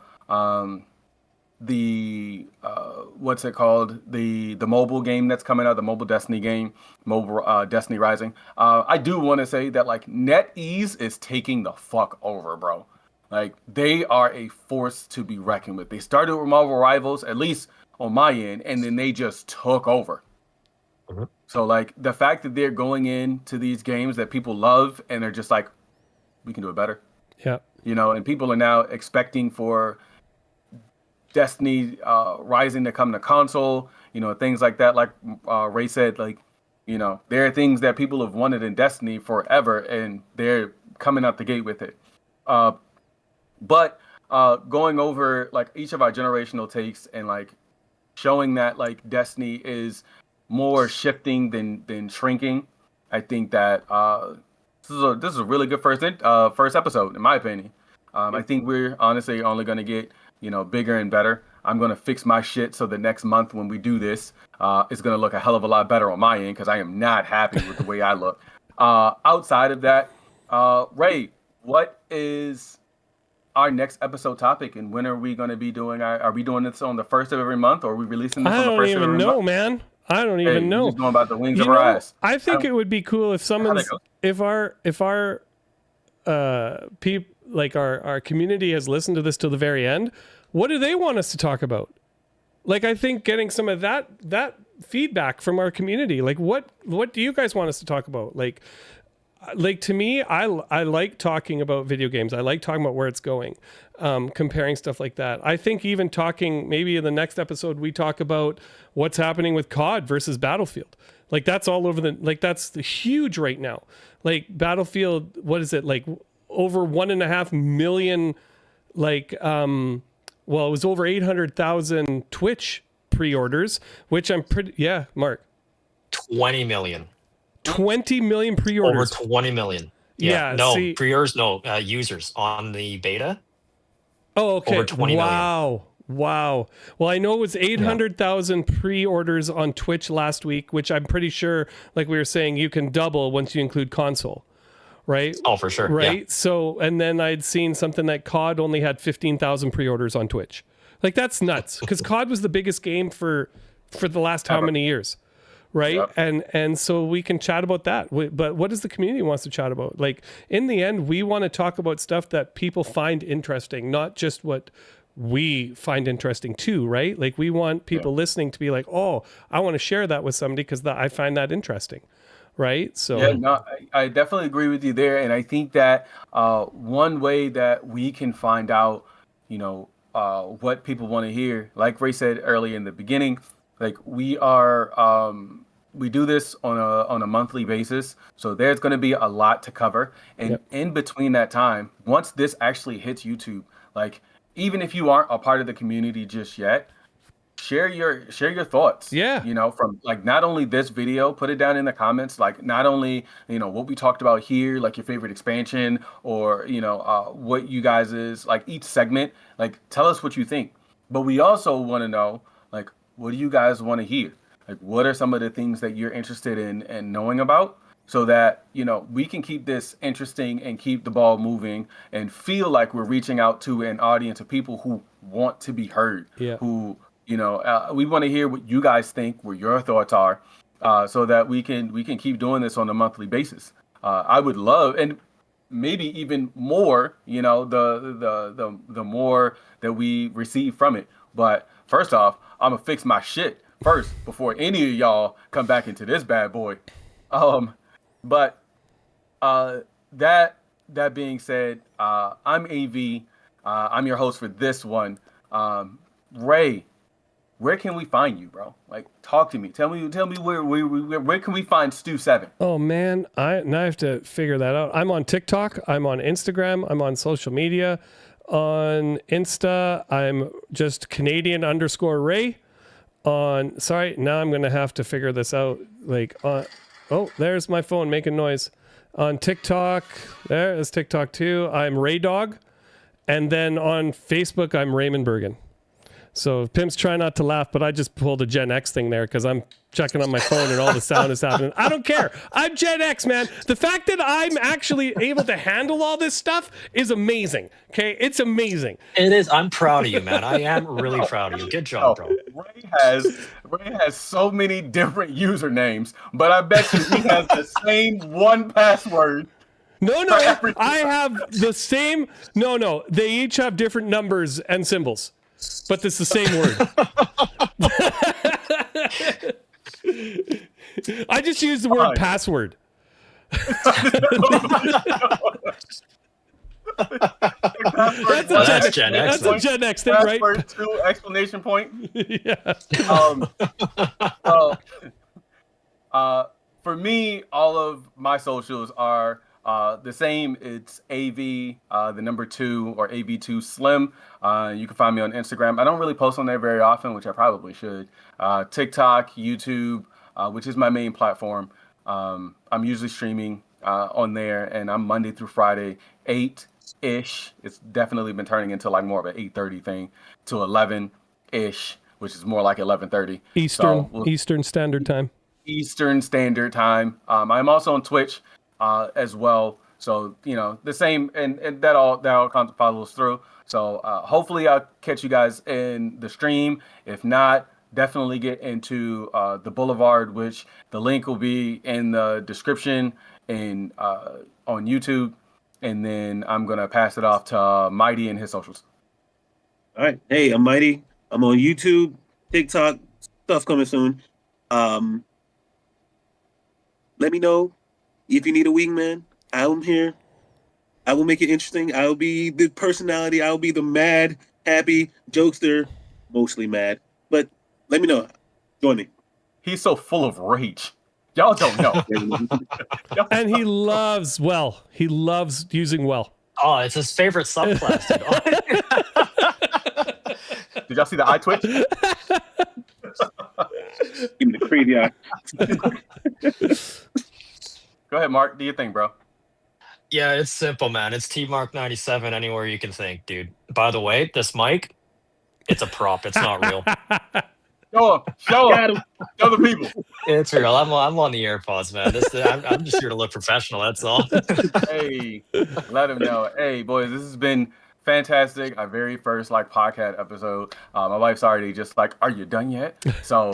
the what's it called, the mobile game that's coming out, the mobile Destiny game, mobile Destiny Rising. I do want to say that like NetEase is taking the fuck over, bro. Like they are a force to be reckoned with. They started with Marvel Rivals, at least on my end, and then they just took over. Mm-hmm. So like the fact that they're going into these games that people love and they're just like, we can do it better. Yeah. And people are now expecting for Destiny Rising to come to console, things like that. Like Ray said, like, there are things that people have wanted in Destiny forever, and they're coming out the gate with it. But going over like each of our generational takes and like showing that like Destiny is more shifting than shrinking, I think that this is a really good first episode, in my opinion. I think we're honestly only going to get bigger and better. I'm going to fix my shit so the next month when we do this, it's going to look a hell of a lot better on my end because I am not happy with the way I look. Outside of that, Ray, what is our next episode topic, and when are we going to be doing are we doing this on the first of every month, or are we releasing this on the first of every month? I don't even know, man. I don't even know. Just going about the wings of our ass. I think it would be cool if if our our community has listened to this till the very end. What do they want us to talk about? Like, I think getting some of that feedback from our community. Like, what do you guys want us to talk about? Like to me, I like talking about video games. I like talking about where it's going, comparing stuff like that. I think even talking, maybe in the next episode, we talk about what's happening with COD versus Battlefield. Like that's all over that's huge right now. Like Battlefield, what is it? Like over 1.5 million, it was over 800,000 Twitch pre-orders, which I'm Mark. 20 million. 20 million pre-orders. Over 20 million. Yeah. Pre-orders, users on the beta. Oh, okay. Over 20 million. Wow. Well, I know it was 800,000 pre-orders on Twitch last week, which I'm pretty sure, like we were saying, you can double once you include console, right? Oh, for sure. Right. Yeah. So, and then I'd seen something that COD only had 15,000 pre-orders on Twitch. Like that's nuts because COD was the biggest game for the last how many years? Right. Yep. And so we can chat about that. But what does the community wants to chat about? Like in the end, we want to talk about stuff that people find interesting, not just what we find interesting too, right? Like we want people listening to be like, oh, I want to share that with somebody because I find that interesting. Right. So I definitely agree with you there. And I think that one way that we can find out, what people want to hear, like Ray said earlier in the beginning, like we do this on a monthly basis, so there's going to be a lot to cover. And in between that time, once this actually hits YouTube, like even if you aren't a part of the community just yet, share your thoughts. Yeah. From like not only this video, put it down in the comments, like not only what we talked about here, like your favorite expansion, or what you guys is like each segment, like tell us what you think. But we also want to know, like, what do you guys want to hear? Like, what are some of the things that you're interested in and knowing about, so that, we can keep this interesting and keep the ball moving and feel like we're reaching out to an audience of people who want to be heard, who, we want to hear what you guys think, what your thoughts are, so that we can keep doing this on a monthly basis. I would love, and maybe even more, the more that we receive from it. But first off, I'm gonna fix my shit first before any of y'all come back into this bad boy. But that being said, I'm AV. I'm your host for this one. Ray, where can we find you, bro? Like, talk to me. Tell me where can we find Stu 7? Oh man, now I have to figure that out. I'm on TikTok. I'm on Instagram. I'm on social media. On Insta, I'm just Canadian_Ray. Now I'm gonna have to figure this out. There's my phone making noise. On TikTok, there's TikTok too. I'm Ray Dog, and then on Facebook, I'm Raymond Bergen. So Pimp's trying not to laugh, but I just pulled a Gen X thing there because I'm checking on my phone and all the sound is happening. I don't care. I'm Gen X, man. The fact that I'm actually able to handle all this stuff is amazing. Okay, it's amazing. It is. I'm proud of you, man. I am really proud of you. Good job, bro. Ray has so many different usernames, but I bet you he has the same one password. No, I have the same. No, they each have different numbers and symbols, but it's the same word. I just use the word password. That's Gen X. That's a Gen X thing, right? Password 2 exclamation point. Yeah. For me, all of my socials are the same. It's AV, the number 2 or AV2 Slim. You can find me on Instagram. I don't really post on there very often, which I probably should. TikTok, YouTube, which is my main platform. I'm usually streaming on there, and I'm Monday through Friday, 8-ish. It's definitely been turning into like more of an 8:30 thing to 11-ish, which is more like 11:30. Eastern Standard Time. Eastern Standard Time. I'm also on Twitch as well. So, the same, and that all kind of follows through. So hopefully I'll catch you guys in the stream. If not, definitely get into the Boulevard, which the link will be in the description and on YouTube. And then I'm going to pass it off to Mighty and his socials. All right. Hey, I'm Mighty. I'm on YouTube, TikTok, stuff coming soon. Let me know if you need a wingman. I'm here. I will make it interesting. I will be the personality. I will be the mad, happy jokester, mostly mad. But let me know. Join me. He's so full of rage. Y'all don't know. And he loves well. He loves using well. Oh, it's his favorite subclass. Did y'all see the eye twitch? Give me the crazy eye. Go ahead, Mark. Do your thing, bro. Yeah, it's simple, man. It's T-Mark97 anywhere you can think, dude. By the way, this mic, it's a prop. It's not real. Show him. Show the people. It's real. I'm on the AirPods, man. I'm just here to look professional. That's all. Hey, let him know. Hey, boys, this has been fantastic. Our very first podcast episode. My wife's already just like, "Are you done yet?" So,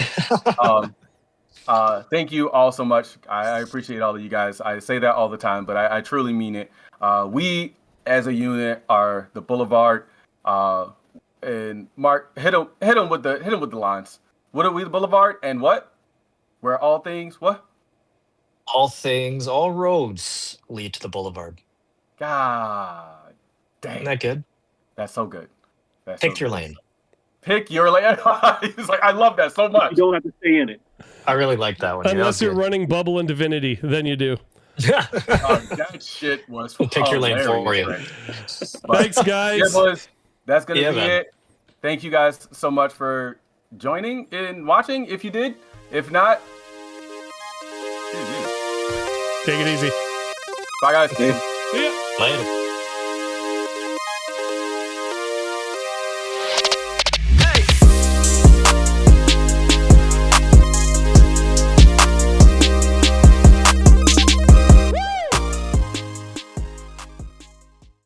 thank you all so much. I appreciate all of you guys. I say that all the time, but I truly mean it. We, as a unit, are the Boulevard. And Mark, hit him with the lines. What are we, the Boulevard, and what? Where all things what? All roads lead to the Boulevard. God dang. Isn't that good? That's so good. Pick your lane. Pick your lane. He's like, I love that so much. You don't have to stay in it. I really like that one. Unless you're running Bubble and Divinity, then you do. That shit was pick your lane for you. Thanks, guys. Yeah, boys, that's going to be it. Thank you guys so much for joining and watching, if you did. If not, take it easy. bye, guys. Yeah. See ya. Later.